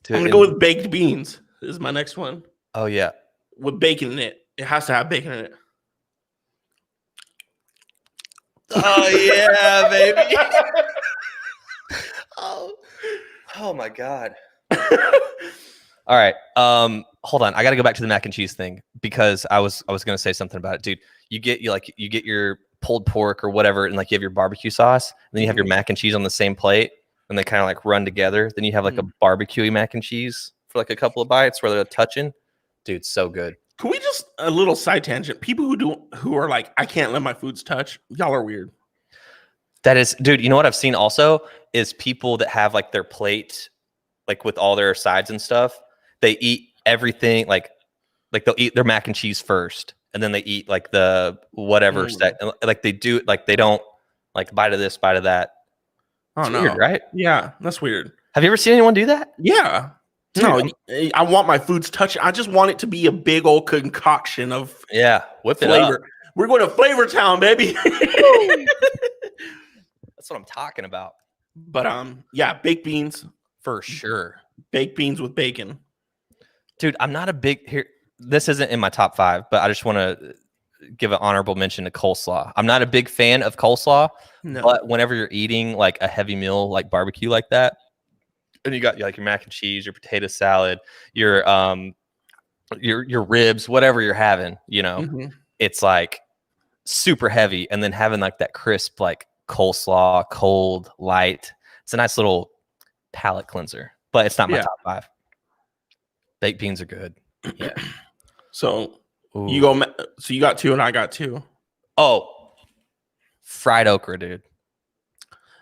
Dude, gonna go with baked beans. This is my next one oh yeah. with bacon in it. It has to have bacon in it. Oh yeah, baby. Oh my god. All right. Hold on. I got to go back to the mac and cheese thing because I was going to say something about it, dude. You get your pulled pork or whatever, and like you have your barbecue sauce, and then you have your mac and cheese on the same plate, and they kind of like run together. Then you have like a barbecue mac and cheese for like a couple of bites where they're touching. Dude, so good. Can we just a little side tangent? People who are like, I can't let my foods touch. Y'all are weird. That is, dude. You know what I've seen also is people that have like their plate, like with all their sides and stuff. They eat everything like they'll eat their mac and cheese first, and then they eat like the whatever like they do, like they don't like bite of this, bite of that. Oh, It's no. weird, right? Yeah, that's weird. Have you ever seen anyone do that? Yeah. Dude, No, I want my foods touched. I just want it to be a big old concoction of whip flavor. it up. We're going to Flavor Town, baby. That's what I'm talking about. But yeah, baked beans. For sure. Baked beans with bacon. Dude, I'm not a big here. This isn't in my top 5, but I just want to give an honorable mention to coleslaw. I'm not a big fan of coleslaw, but whenever you're eating like a heavy meal, like barbecue like that, and you got like your mac and cheese, your potato salad, your ribs, whatever you're having, you know, it's like super heavy. And then having like that crisp, like coleslaw, cold, light. It's a nice little palate cleanser, but it's not my top 5. Baked beans are good. Yeah. So you got 2 and I got 2. Oh, fried okra, dude.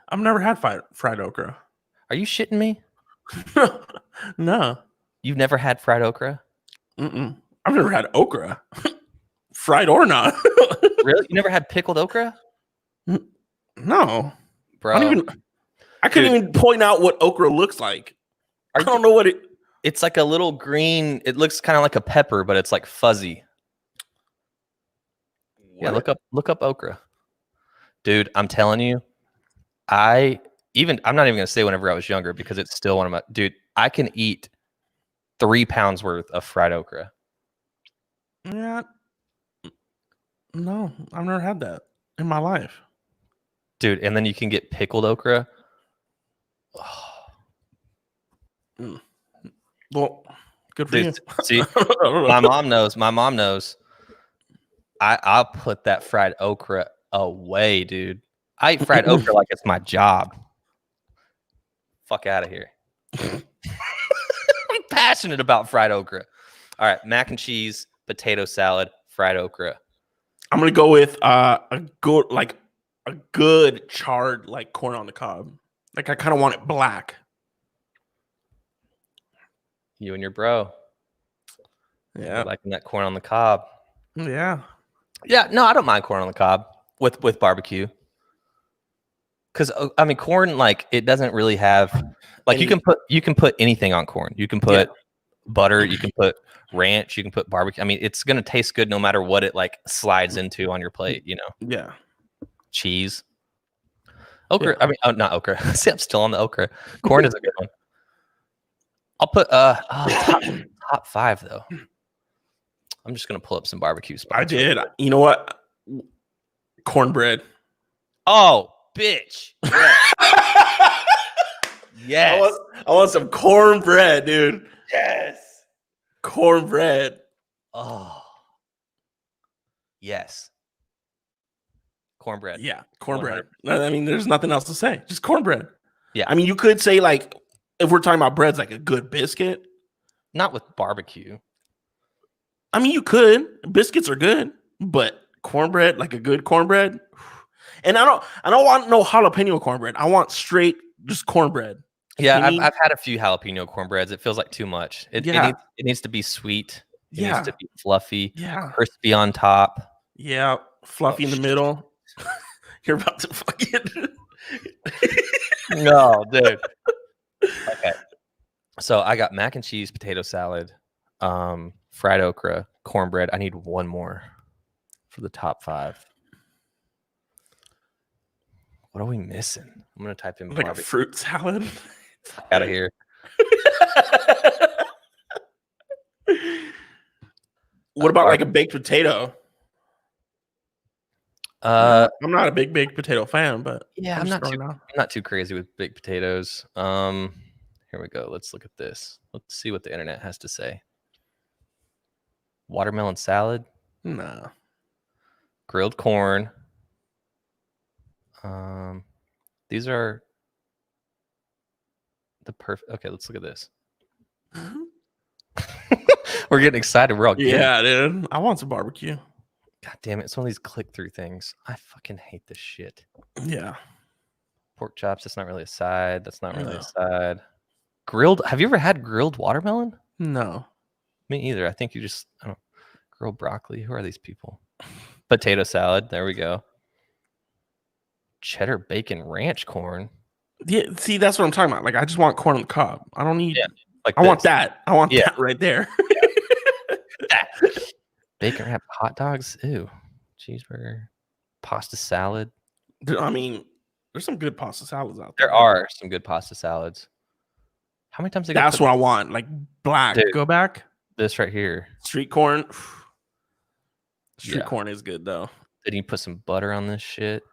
I've never had fried okra. Are you shitting me? No. You've never had fried okra? I've never had okra. Fried or not. Really? You never had pickled okra? No. Bro. I couldn't even point out what okra looks like. I don't know what it... It's like a little green. It looks kind of like a pepper, but it's like fuzzy. What? Yeah, look up okra. Dude, I'm telling you, I'm not even gonna say whenever I was younger because it's still one of my dude, I can eat 3 pounds worth of fried okra. Yeah. No, I've never had that in my life. Dude, and then you can get pickled okra. Well, good for you. See, my mom knows. I'll put that fried okra away, dude. I eat fried okra like it's my job. Fuck out of here. I'm passionate about fried okra. All right, mac and cheese, potato salad, fried okra. I'm gonna go with a good charred like corn on the cob. Like I kind of want it black. You and your bro. Yeah. Liking that corn on the cob. Yeah. Yeah, no, I don't mind corn on the cob with barbecue. Because I mean, corn, like it doesn't really have like you can put anything on corn. You can put butter, you can put ranch, you can put barbecue. I mean, it's gonna taste good no matter what it like slides into on your plate, you know. Yeah. Cheese. Okra. Yeah. I mean, not okra. See, I'm still on the okra. Corn is a good one. I'll put top 5 though. I'm just gonna pull up some barbecue spots. I did. You know what? Cornbread. Oh, bitch. Yes. I want some cornbread, dude. Yes. Cornbread. Oh. Yes. Cornbread. Yeah, cornbread. I mean, there's nothing else to say. Just cornbread. Yeah. I mean, you could say like if we're talking about breads, like a good biscuit. Not with barbecue. I mean, you could. Biscuits are good, but cornbread, like a good cornbread. And I don't want no jalapeno cornbread. I want straight just cornbread. Yeah, I've had a few jalapeno cornbreads. It feels like too much. It needs to be sweet. It needs to be fluffy. Yeah. Crispy on top. Yeah. Fluffy in the middle. You're about to fucking. No, dude. Okay. So I got mac and cheese, potato salad, fried okra, cornbread. I need one more for the top 5. What are we missing? I'm gonna type in like barbecue. A fruit salad. Out of here. What about like a baked potato? I'm not a big baked potato fan, but yeah, I'm not too crazy with baked potatoes. Here we go. Let's look at this. Let's see what the internet has to say. Watermelon salad? No. Grilled corn. These are the perfect. Okay, let's look at this. We're getting excited. We're all dude. I want some barbecue. God damn it! It's one of these click-through things. I fucking hate this shit. Yeah. Pork chops. That's not really a side. That's not really a side. Grilled. Have you ever had grilled watermelon? No. Me either. I think you just grilled broccoli. Who are these people? Potato salad. There we go. Cheddar bacon ranch corn. Yeah, see, that's what I'm talking about. Like, I just want corn on the cob. I don't need. Yeah, like I want that. I want that right there. Bacon wrapped hot dogs. Ew. Cheeseburger. Pasta salad. I mean, there's some good pasta salads out there. There are some good pasta salads. How many times? That's what I want. Like black. Dude, go back. This right here. Street corn. Street corn is good though. Did you put some butter on this shit?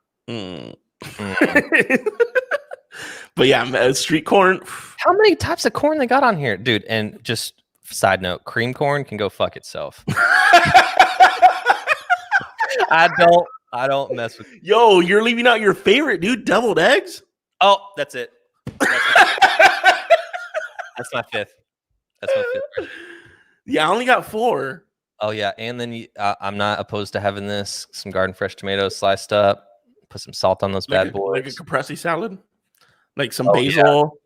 But yeah, street corn. How many types of corn they got on here, dude? And just side note, cream corn can go fuck itself. I don't mess with. Yo, you're leaving out your favorite, dude. Deviled eggs. Oh, that's it. That's my 5th. That's my 5th. Yeah, I only got 4. Oh yeah, and then I'm not opposed to having this. Some garden fresh tomatoes sliced up. Put some salt on those bad boys. Like a caprese salad. Like some basil.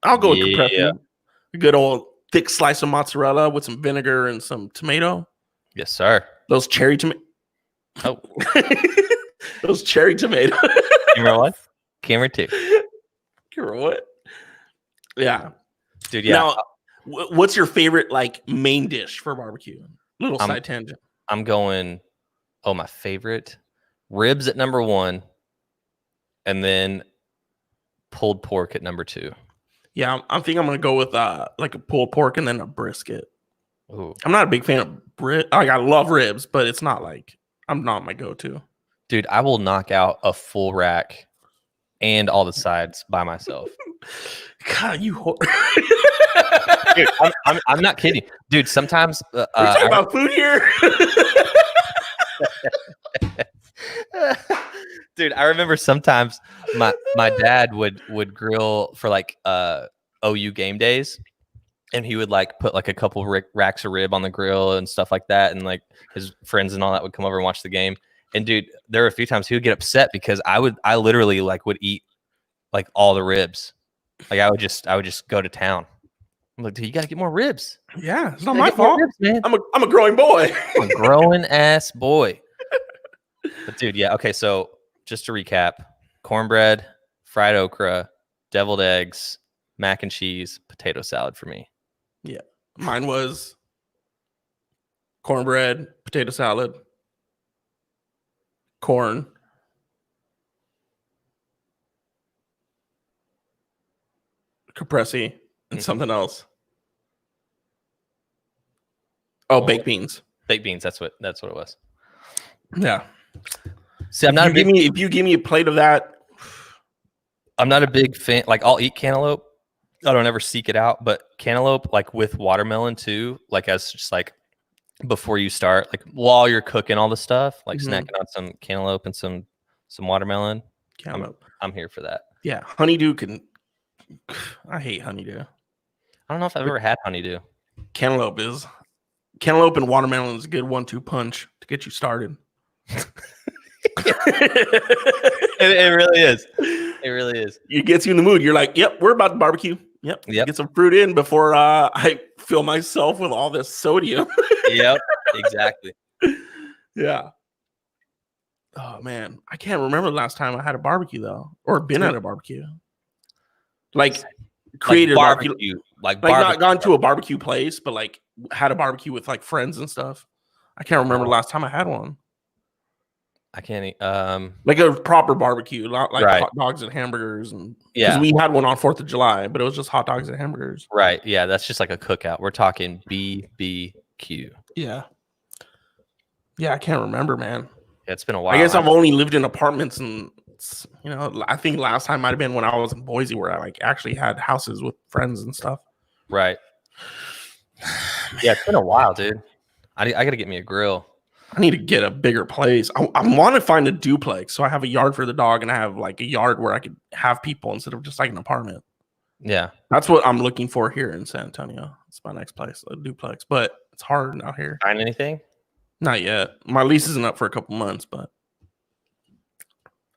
I'll go with caprese. A good old thick slice of mozzarella with some vinegar and some tomato. Yes, sir. Those cherry tomatoes. Oh, those cherry tomatoes. Camera 1, camera 2. Camera what? Yeah, dude. Yeah. Now, what's your favorite like main dish for barbecue? Little side tangent. I'm going. Oh, my favorite ribs at number 1, and then pulled pork at number 2. Yeah, I think I'm gonna go with like a pulled pork and then a brisket. Ooh. I'm not a big fan of Like, I love ribs, but it's not like I'm not my go-to. Dude, I will knock out a full rack and all the sides by myself. God, you Dude, I'm not kidding. Dude, sometimes we're talking about food here. Dude, I remember sometimes my dad would grill for like OU game days, and he would like put like a couple racks of rib on the grill and stuff like that, and like his friends and all that would come over and watch the game. And dude, there were a few times he would get upset because I literally like would eat like all the ribs. Like I would just go to town. I'm like, dude, you gotta get more ribs. Yeah, it's not my fault, ribs, man. I'm a growing boy. I'm a growing ass boy. But dude, yeah, okay, so just to recap, cornbread, fried okra, deviled eggs, mac and cheese, potato salad for me. Yeah. Mine was cornbread, potato salad, corn, caprese, and something else. Oh, baked beans. Baked beans, that's what it was. Yeah. See, if you give me a plate of that, I'm not a big fan. Like, I'll eat cantaloupe. I don't ever seek it out, but cantaloupe, like with watermelon too, like as just like before you start, like while you're cooking all the stuff, like snacking on some cantaloupe and some watermelon. Cantaloupe. I'm here for that. Yeah, honeydew can. I hate honeydew. I don't know if I've ever had honeydew. Cantaloupe and watermelon is a good 1-2 punch to get you started. It really is. It really is. It gets you in the mood. You're like, yep, we're about to barbecue. Yep. Get some fruit in before I fill myself with all this sodium. Yep, exactly. Yeah. Oh man, I can't remember the last time I had a barbecue though, or been at a barbecue. Like created like a barbecue, like not gone to a barbecue place, but like had a barbecue with like friends and stuff. I can't remember the last time I had one. I can't. Like a proper barbecue, not like Right. hot dogs and hamburgers, and Yeah, because we had one on 4th of July, but it was just hot dogs and hamburgers. right. Yeah, that's just like a cookout. We're talking BBQ. Yeah, I can't remember, man. Yeah, it's been a while. I guess I've only lived in apartments, and I think last time might have been when I was in Boise, where I like actually had houses with friends and stuff. Right. Yeah, it's been a while, dude. I gotta get me a grill. I need to get a bigger place. I want to find a duplex, so I have a yard for the dog, and I have like a yard where I could have people instead of just like an apartment. Yeah, that's what I'm looking for here in San Antonio. It's my next place, a duplex, but it's hard out here. Find anything? Not yet. My lease isn't up for a couple months, but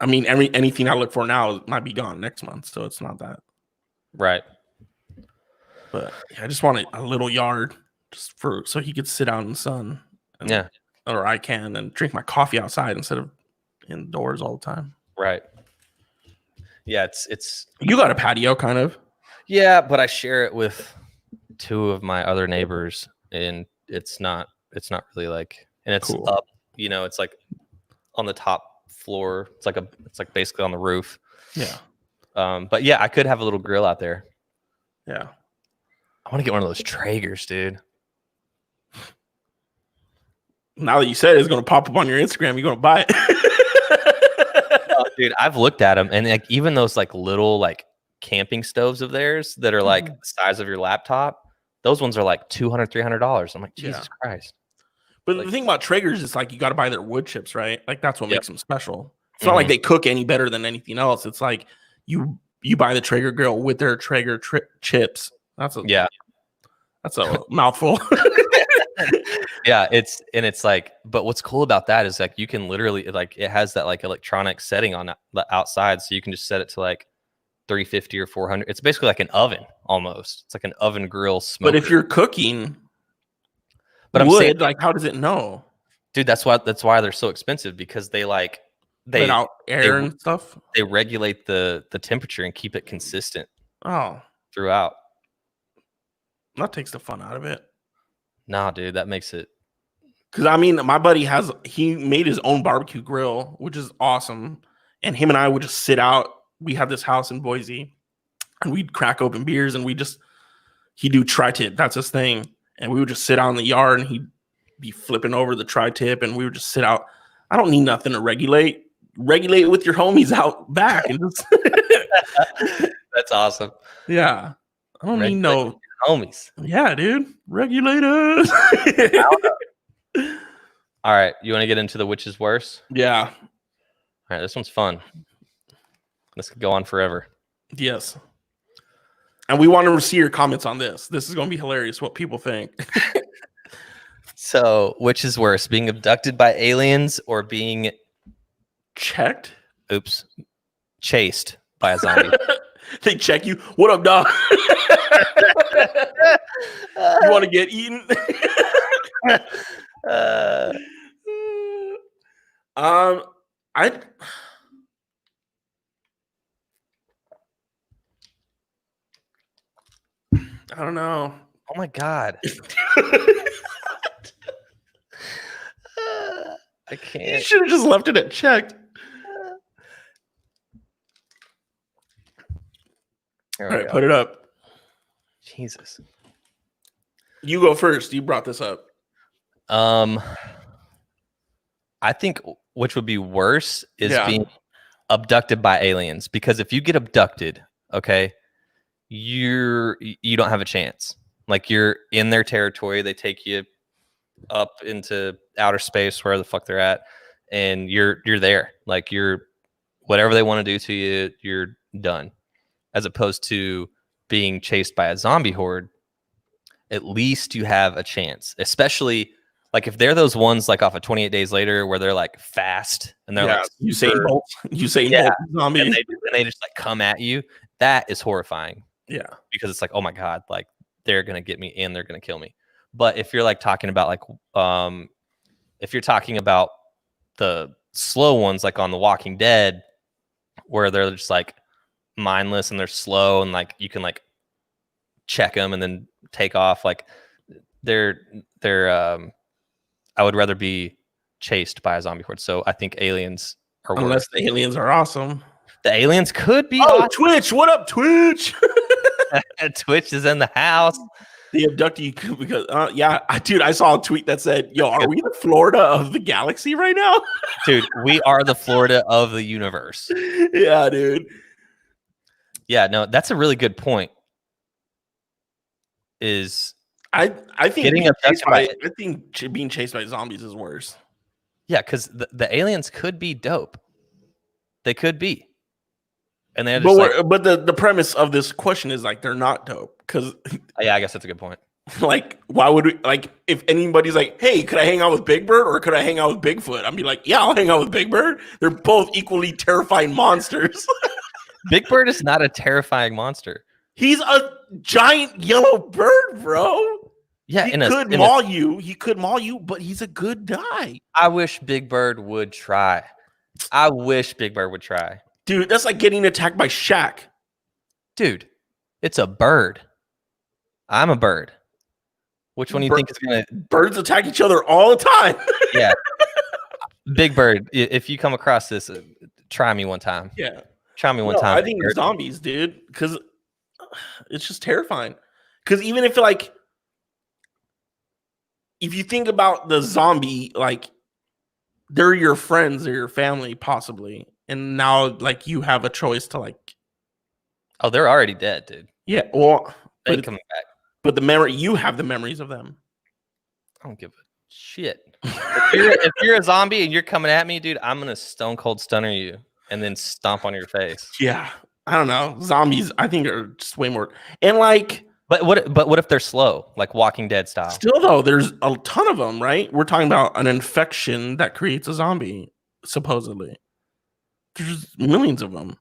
I mean, anything I look for now might be gone next month, so it's not that. Right. But yeah, I just want a little yard just so he could sit out in the sun. Yeah. Or I can and drink my coffee outside instead of indoors all the time. Right. Yeah, it's. You got a patio, kind of. Yeah, but I share it with 2 of my other neighbors, and it's not really like, and it's cool. Up. It's like on the top floor. It's like basically on the roof. Yeah. But yeah, I could have a little grill out there. Yeah. I want to get one of those Traegers, dude. Now that you said it's going to pop up on your Instagram, you're going to buy it. Oh, dude, I've looked at them, and like even those like little like camping stoves of theirs that are like the size of your laptop, those ones are like $200, $300. I'm like, Jesus Christ. But the thing about Traegers is like you got to buy their wood chips, right? Like that's what makes them special. It's not like they cook any better than anything else. It's like you buy the Traeger grill with their Traeger chips. That's a mouthful. Yeah, it's like, but what's cool about that is like you can literally like it has that like electronic setting on the outside, so you can just set it to like 350 or 400. It's basically like an oven almost. It's like an oven grill smoker. But if you're cooking, but I'm saying, like, how does it know, dude? That's why they're so expensive, because they let out air and stuff. They regulate the temperature and keep it consistent. Oh, throughout. That takes the fun out of it. Nah, dude, that makes it. Because I mean, my buddy he made his own barbecue grill, which is awesome. And him and I would just sit out. We have this house in Boise, and we'd crack open beers, and he'd do tri-tip. That's his thing. And we would just sit out in the yard, and he'd be flipping over the tri-tip, and we would just sit out. I don't need nothing to regulate. Regulate with your homies out back. And just That's awesome. Yeah. I don't need no homies. Yeah, dude. Regulators. All right. You want to get into the which is worse? Yeah. All right. This one's fun. This could go on forever. Yes. And we want to see your comments on this. This is going to be hilarious what people think. So, which is worse, being abducted by aliens or being checked? Oops. Chased by a zombie. They check you. What up, dog? You want to get eaten? I don't know. Oh my God. I can't. You should have just left it at checked. All right, put it up. Jesus. You go first. You brought this up. I think which would be worse is being abducted by aliens, because if you get abducted, okay, you don't have a chance. Like, you're in their territory, they take you up into outer space, wherever the fuck they're at, and you're there. Like, you're whatever they want to do to you, you're done. As opposed to being chased by a zombie horde, at least you have a chance. Especially Like if they're those ones like off of 28 Days Later where they're like fast and they're like Usain Bolt zombies, and they just like come at you, that is horrifying. Yeah, because it's like, oh my god, like they're gonna get me and they're gonna kill me. But if you're like talking about like if you're talking about the slow ones like on The Walking Dead where they're just like mindless and they're slow and like you can like check them and then take off, like they're I would rather be chased by a zombie horde. So I think aliens are worse. Unless the aliens are awesome. The aliens could be awesome. Twitch, what up, Twitch? Twitch is in the house. They abduct you because dude, I saw a tweet that said, yo, are we the Florida of the galaxy right now? Dude, we are the Florida of the universe. Yeah, dude. Yeah, no, that's a really good point. I think getting abducted I think being chased by zombies is worse. Yeah, because the aliens could be dope. They could be. And they're just but the premise of this question is like they're not dope. Because yeah, I guess that's a good point. Like, why would we like if anybody's like, hey, could I hang out with Big Bird or could I hang out with Bigfoot? I'd be like, yeah, I'll hang out with Big Bird. They're both equally terrifying monsters. Big Bird is not a terrifying monster. He's a giant yellow bird, bro. Yeah, he could maul you, but he's a good guy. I wish Big Bird would try. Dude, that's like getting attacked by Shaq. Dude, it's a bird. I'm a bird. Which one do you think is going to... Birds attack each other all the time. Yeah. Big Bird, if you come across this, try me one time. Yeah. Try me one time. I think zombies, dude, because it's just terrifying. Because even if like... If you think about the zombie, like, they're your friends or your family, possibly. And now, like, you have a choice to, like... Oh, they're already dead, dude. Yeah, well... They're coming back. But the memory, you have the memories of them. I don't give a shit. if you're a zombie and you're coming at me, dude, I'm going to stone cold stunner you and then stomp on your face. Yeah. I don't know. Zombies, I think, are just way more... And, like... But what if they're slow, like Walking Dead style? Still, though, there's a ton of them, right? We're talking about an infection that creates a zombie, supposedly. There's millions of them,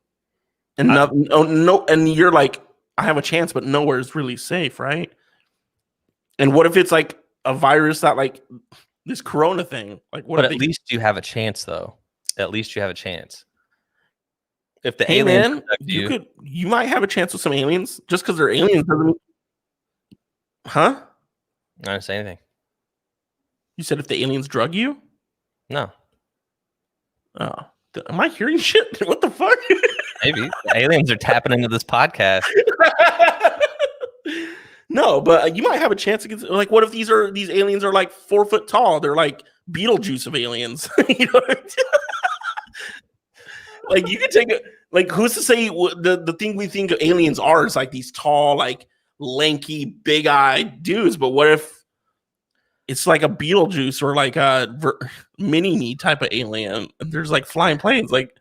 and and you're like, I have a chance, but nowhere is really safe, right? And what if it's like a virus that, like this Corona thing, like what? But at least you have a chance, though. At least you have a chance. If the aliens, you might have a chance with some aliens just because they're aliens doesn't mean. Huh? I didn't say anything. You said if the aliens drug you? No. Oh, am I hearing shit? What the fuck? Maybe the aliens are tapping into this podcast. No, but you might have a chance against. Like, what if these aliens are like 4 foot tall? They're like Beetlejuice of aliens. You know what I mean? Like, you could take it. Like, who's to say the thing we think of aliens are is like these tall, like lanky, big-eyed dudes? But what if it's like a Beetlejuice or like a mini-me type of alien? And there's like flying planes. Like,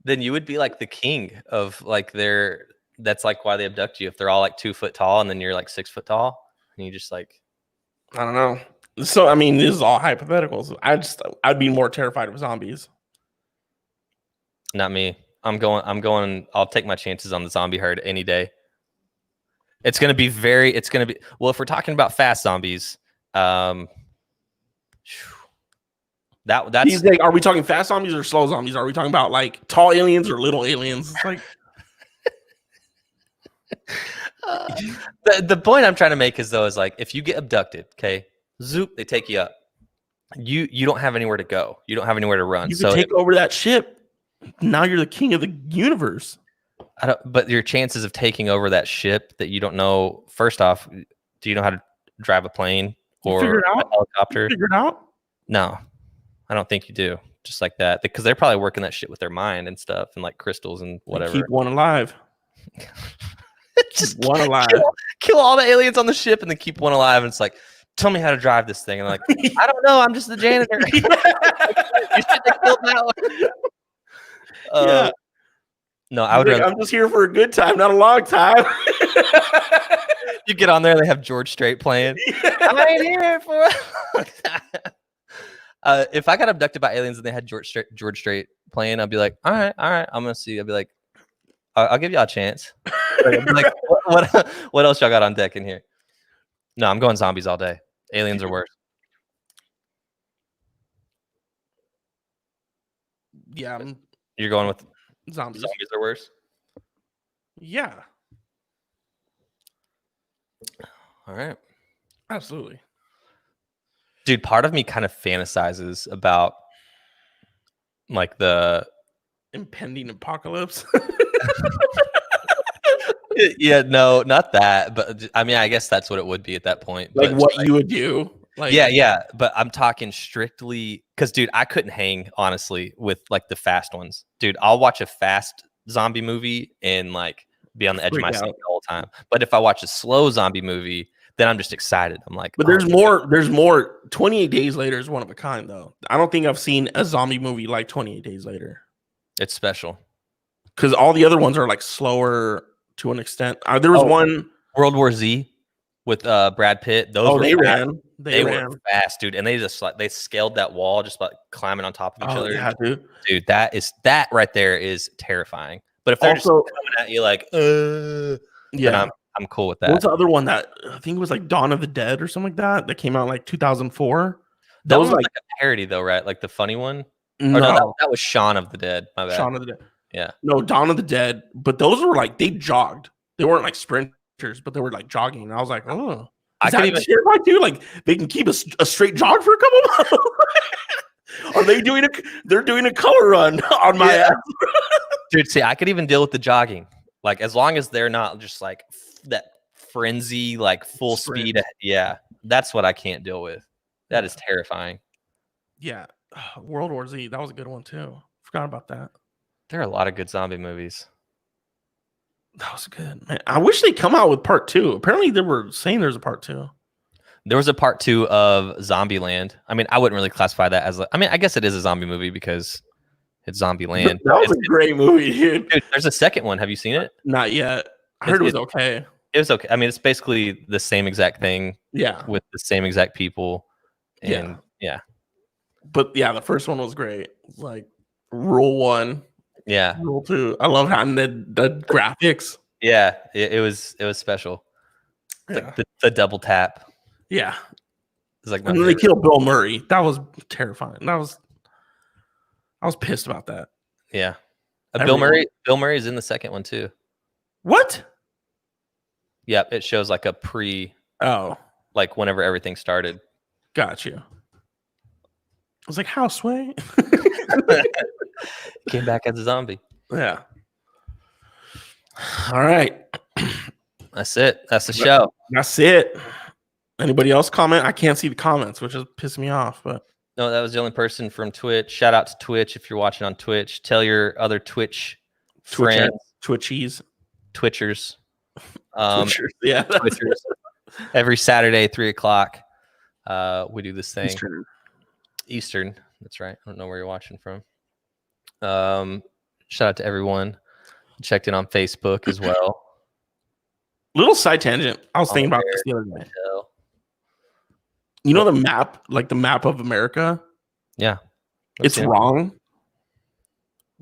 then you would be like the king of like their. That's like why they abduct you. If they're all like 2 foot tall and then you're like 6 foot tall, and you just like, I don't know. So I mean, this is all hypotheticals. I'd be more terrified of zombies. Not me. I'm going. I'll take my chances on the zombie herd any day. It's gonna be well. If we're talking about fast zombies, that's like, are we talking fast zombies or slow zombies? Are we talking about like tall aliens or little aliens? It's like the point I'm trying to make is like if you get abducted, okay, zoop, they take you up. You don't have anywhere to go. You don't have anywhere to run. You can take over that ship. Now you're the king of the universe. But your chances of taking over that ship that you don't know. First off, do you know how to drive a plane or a helicopter? Figure it out? No, I don't think you do. Just like that, because they're probably working that shit with their mind and stuff, and like crystals and whatever. Keep one alive. Just one alive. Kill all the aliens on the ship and then keep one alive. And it's like, tell me how to drive this thing. And I'm like, I don't know. I'm just the janitor. You should have killed that one. Yeah. No, I would. I'm just here for a good time, not a long time. You get on there, they have George Strait playing. I ain't here for. If I got abducted by aliens and they had George Strait playing, I'd be like, all right, I'm gonna see. I'd be like, I'll give y'all a chance. I'd be like, what else y'all got on deck in here? No, I'm going zombies all day. Aliens are worse. Yeah, You're going with zombies. Zombies are worse. Yeah, all right, absolutely. Dude, part of me kind of fantasizes about like the impending apocalypse. Yeah, no, not that, but I mean, I guess that's what it would be at that point. Like but what you would do. Like yeah, but I'm talking strictly because, dude, I couldn't hang honestly with like the fast ones. Dude, I'll watch a fast zombie movie and like be on the edge of my seat the whole time. But if I watch a slow zombie movie, then I'm just excited. I'm like, but there's more. There's more. 28 Days Later is one of a kind, though. I don't think I've seen a zombie movie like 28 Days Later. It's special because all the other ones are like slower to an extent. There was one World War Z with Brad Pitt. Those they ran. They ran were fast, dude, and they just like they scaled that wall just like climbing on top of each other. Yeah, dude, that right there is terrifying. But if they're also, just coming at you like, then I'm cool with that. What's the other one that I think it was like Dawn of the Dead or something like that came out like 2004? That was like a parody though, right? Like the funny one. No, that was Shaun of the Dead. My bad. Shaun of the Dead. Yeah. No, Dawn of the Dead. But those were like they jogged. They weren't like sprinters, but they were like jogging. And I was like, oh, I could even terrified too. Like they can keep a straight jog for a couple months. Are they doing they're doing a color run on my ass. Dude, see, I could even deal with the jogging. Like as long as they're not just like that frenzy, like full speed. Yeah. That's what I can't deal with. That is terrifying. Yeah. World War Z. That was a good one too. Forgot about that. There are a lot of good zombie movies. That was good, man. I wish they'd come out with part 2. Apparently, they were saying there's a part 2. There was a part 2 of Zombieland. I mean, I wouldn't really classify that as. I mean, I guess it is a zombie movie because it's Zombieland. That was a great movie, dude. There's a second one. Have you seen it? Not yet. I heard it was okay. It was okay. I mean, it's basically the same exact thing. Yeah. With the same exact people. And yeah. But yeah, the first one was great. Like Rule 1. Yeah. Rule 2. I love how the graphics. Yeah, it was special. Like the double tap. Yeah. It's like and then they killed Bill Murray. That was terrifying. I was pissed about that. Yeah. Bill Murray is in the second one too. What? Yep, it shows like a like whenever everything started. Got you. I was like, how Sway? Came back as a zombie. Yeah. All right. That's it. That's the show. That's it. Anybody else comment? I can't see the comments, which is pissing me off. But no, that was the only person from Twitch. Shout out to Twitch if you're watching on Twitch. Tell your other Twitch friends, Twitchies, Twitchers, Twitchers. Yeah, Twitchers. Every Saturday, 3:00. We do this thing. Eastern. That's right. I don't know where you're watching from. Shout out to everyone. Checked in on Facebook as well. Little side tangent. I was thinking about this the other day. You know the map, like the map of America? Yeah. It's wrong.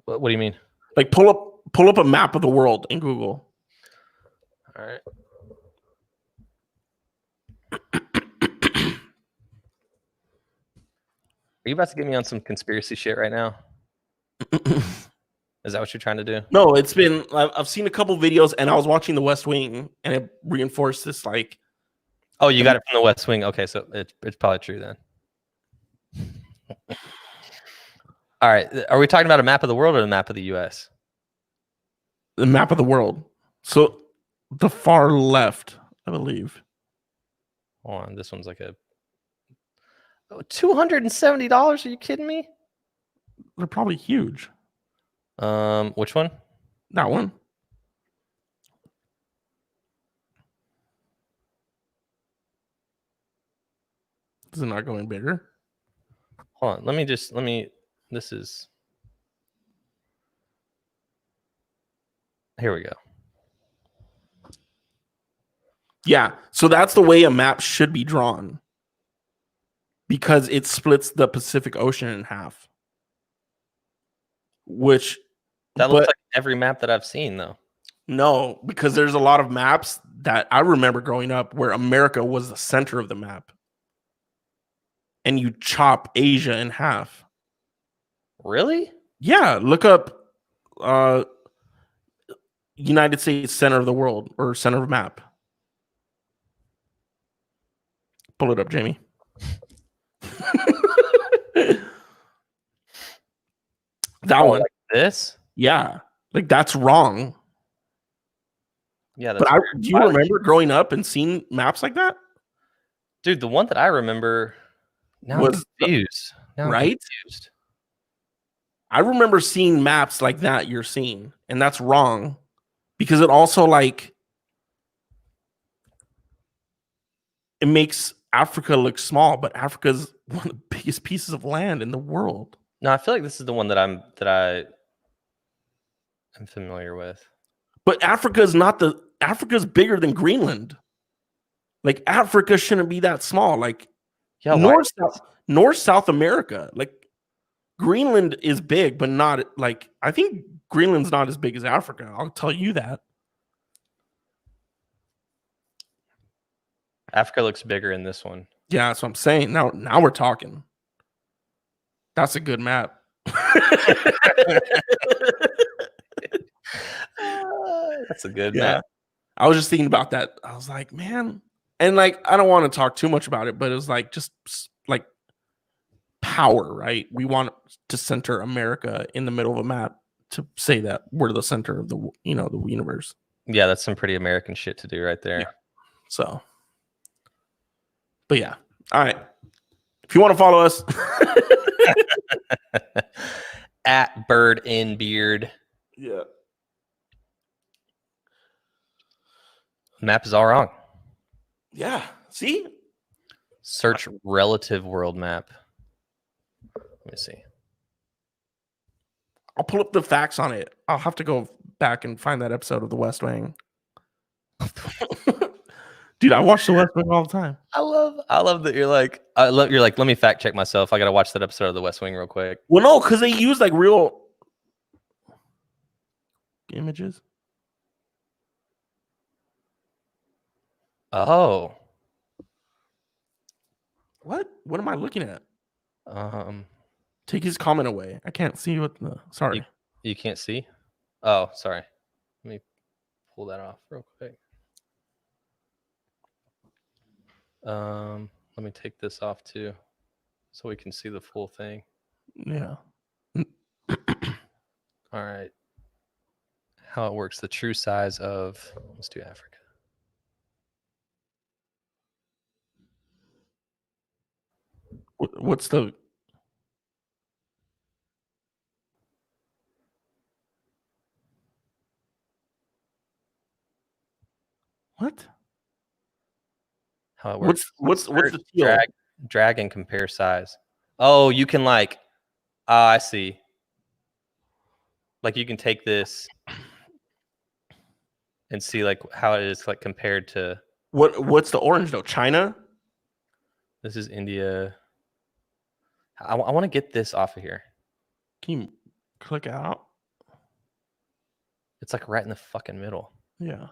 What do you mean? Like pull up a map of the world in Google. All right. Are you about to get me on some conspiracy shit right now? Is that what you're trying to do? No, it's been. I've seen a couple videos, and I was watching The West Wing, and it reinforced this. Like, oh, you got it from The West Wing. Okay, so it's probably true then. All right, are we talking about a map of the world or the map of the U.S.? The map of the world. So the far left, I believe. Hold on, this one's like a $270. Are you kidding me? They're probably huge. Which one? That one. Is it not going bigger? Hold on. Let me. This is. Here we go. Yeah. So that's the way a map should be drawn. Because it splits the Pacific Ocean in half. Which That looks like every map that I've seen, though. No, because there's a lot of maps that I remember growing up where America was the center of the map. And you chop Asia in half. Really? Yeah, look up United States center of the world or center of map. Pull it up, Jamie. That one. Like this? Yeah. Like that's wrong. Yeah, that's but do you remember growing up and seeing maps like that? Dude, the one that I remember now Was I'm confused. Right? Confused. I remember seeing maps like that you're seeing, and that's wrong because it also like it makes Africa look small, but Africa's one of the biggest pieces of land in the world. No, I feel like this is the one that I am familiar with. But Africa's bigger than Greenland. Like Africa shouldn't be that small. Like North South America. Like Greenland is big, but not like I think Greenland's not as big as Africa. I'll tell you that. Africa looks bigger in this one. Yeah, that's what I'm saying. Now we're talking. That's a good map. That's a good map. I was just thinking about that. I was like, man, and like I don't want to talk too much about it, but it was like just like power, right? We want to center America in the middle of a map to say that we're the center of the universe. Yeah, that's some pretty American shit to do right there. Yeah. So, but yeah, all right. If you want to follow us, at Bird in Beard. Yeah. Map is all wrong. Yeah. See? Search relative world map. Let me see. I'll pull up the facts on it. I'll have to go back and find that episode of The West Wing. Dude, I watch The West Wing all the time. I love that you're like, let me fact check myself. I gotta watch that episode of The West Wing real quick. Well, no, because they use like real images. Oh. What am I looking at? Take his comment away. I can't see what the sorry. You can't see? Oh, sorry. Let me pull that off real quick. Let me take this off too, so we can see the full thing. Yeah. All right. How it works, the true size of, let's do Africa. What's the what? How it works? What's the deal? Drag and compare size. Oh, you can like, I see. Like you can take this and see like how it is like compared to. What's the orange though? China? This is India. I want to get this off of here. Can you click out? It's like right in the fucking middle. Yeah.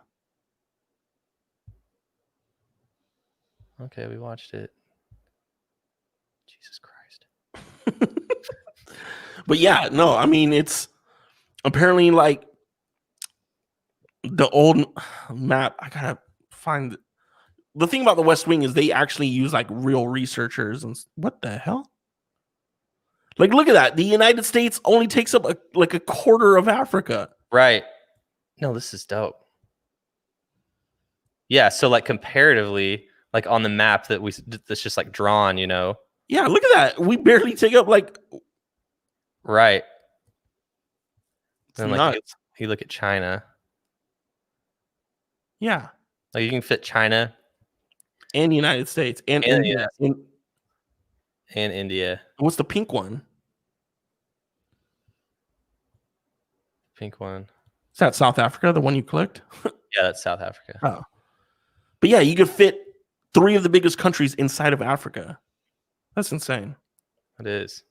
Okay, we watched it. Jesus Christ. But yeah, no, I mean it's apparently like the old map. I gotta find the thing about the West Wing is they actually use like real researchers and what the hell? Like, look at that. The United States only takes up like a quarter of Africa. Right. No, this is dope. Yeah, so like comparatively, like on the map that's just like drawn, you know. Yeah, look at that. We barely take up like. Right. Then like you look at China. Yeah. Like you can fit China and the United States and India. And India. What's the pink one? Pink one. Is that South Africa, the one you clicked? Yeah, that's South Africa. Oh. But yeah, you could fit 3 of the biggest countries inside of Africa. That's insane. It is.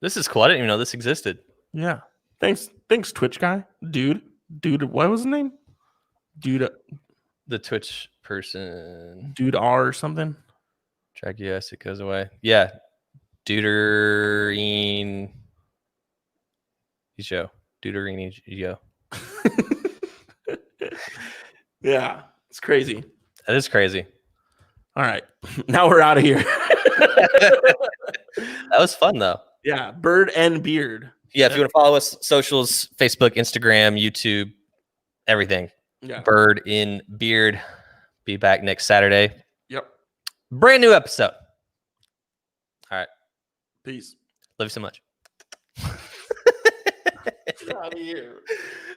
This is cool. I didn't even know this existed. Yeah. Thanks, Twitch guy. Dude, what was his name? Dude, The Twitch person. Dude R or something. Track yes, it goes away. Yeah. Deuterine. Yo. Deuterine yo. Yeah, it's crazy. That is crazy. All right. Now we're out of here. That was fun though. Yeah, Bird and Beard. Yeah, if you want to follow us, socials, Facebook, Instagram, YouTube, everything. Yeah. Bird in Beard. Be back next Saturday. Yep. Brand new episode. All right. Peace. Love you so much. Out of here.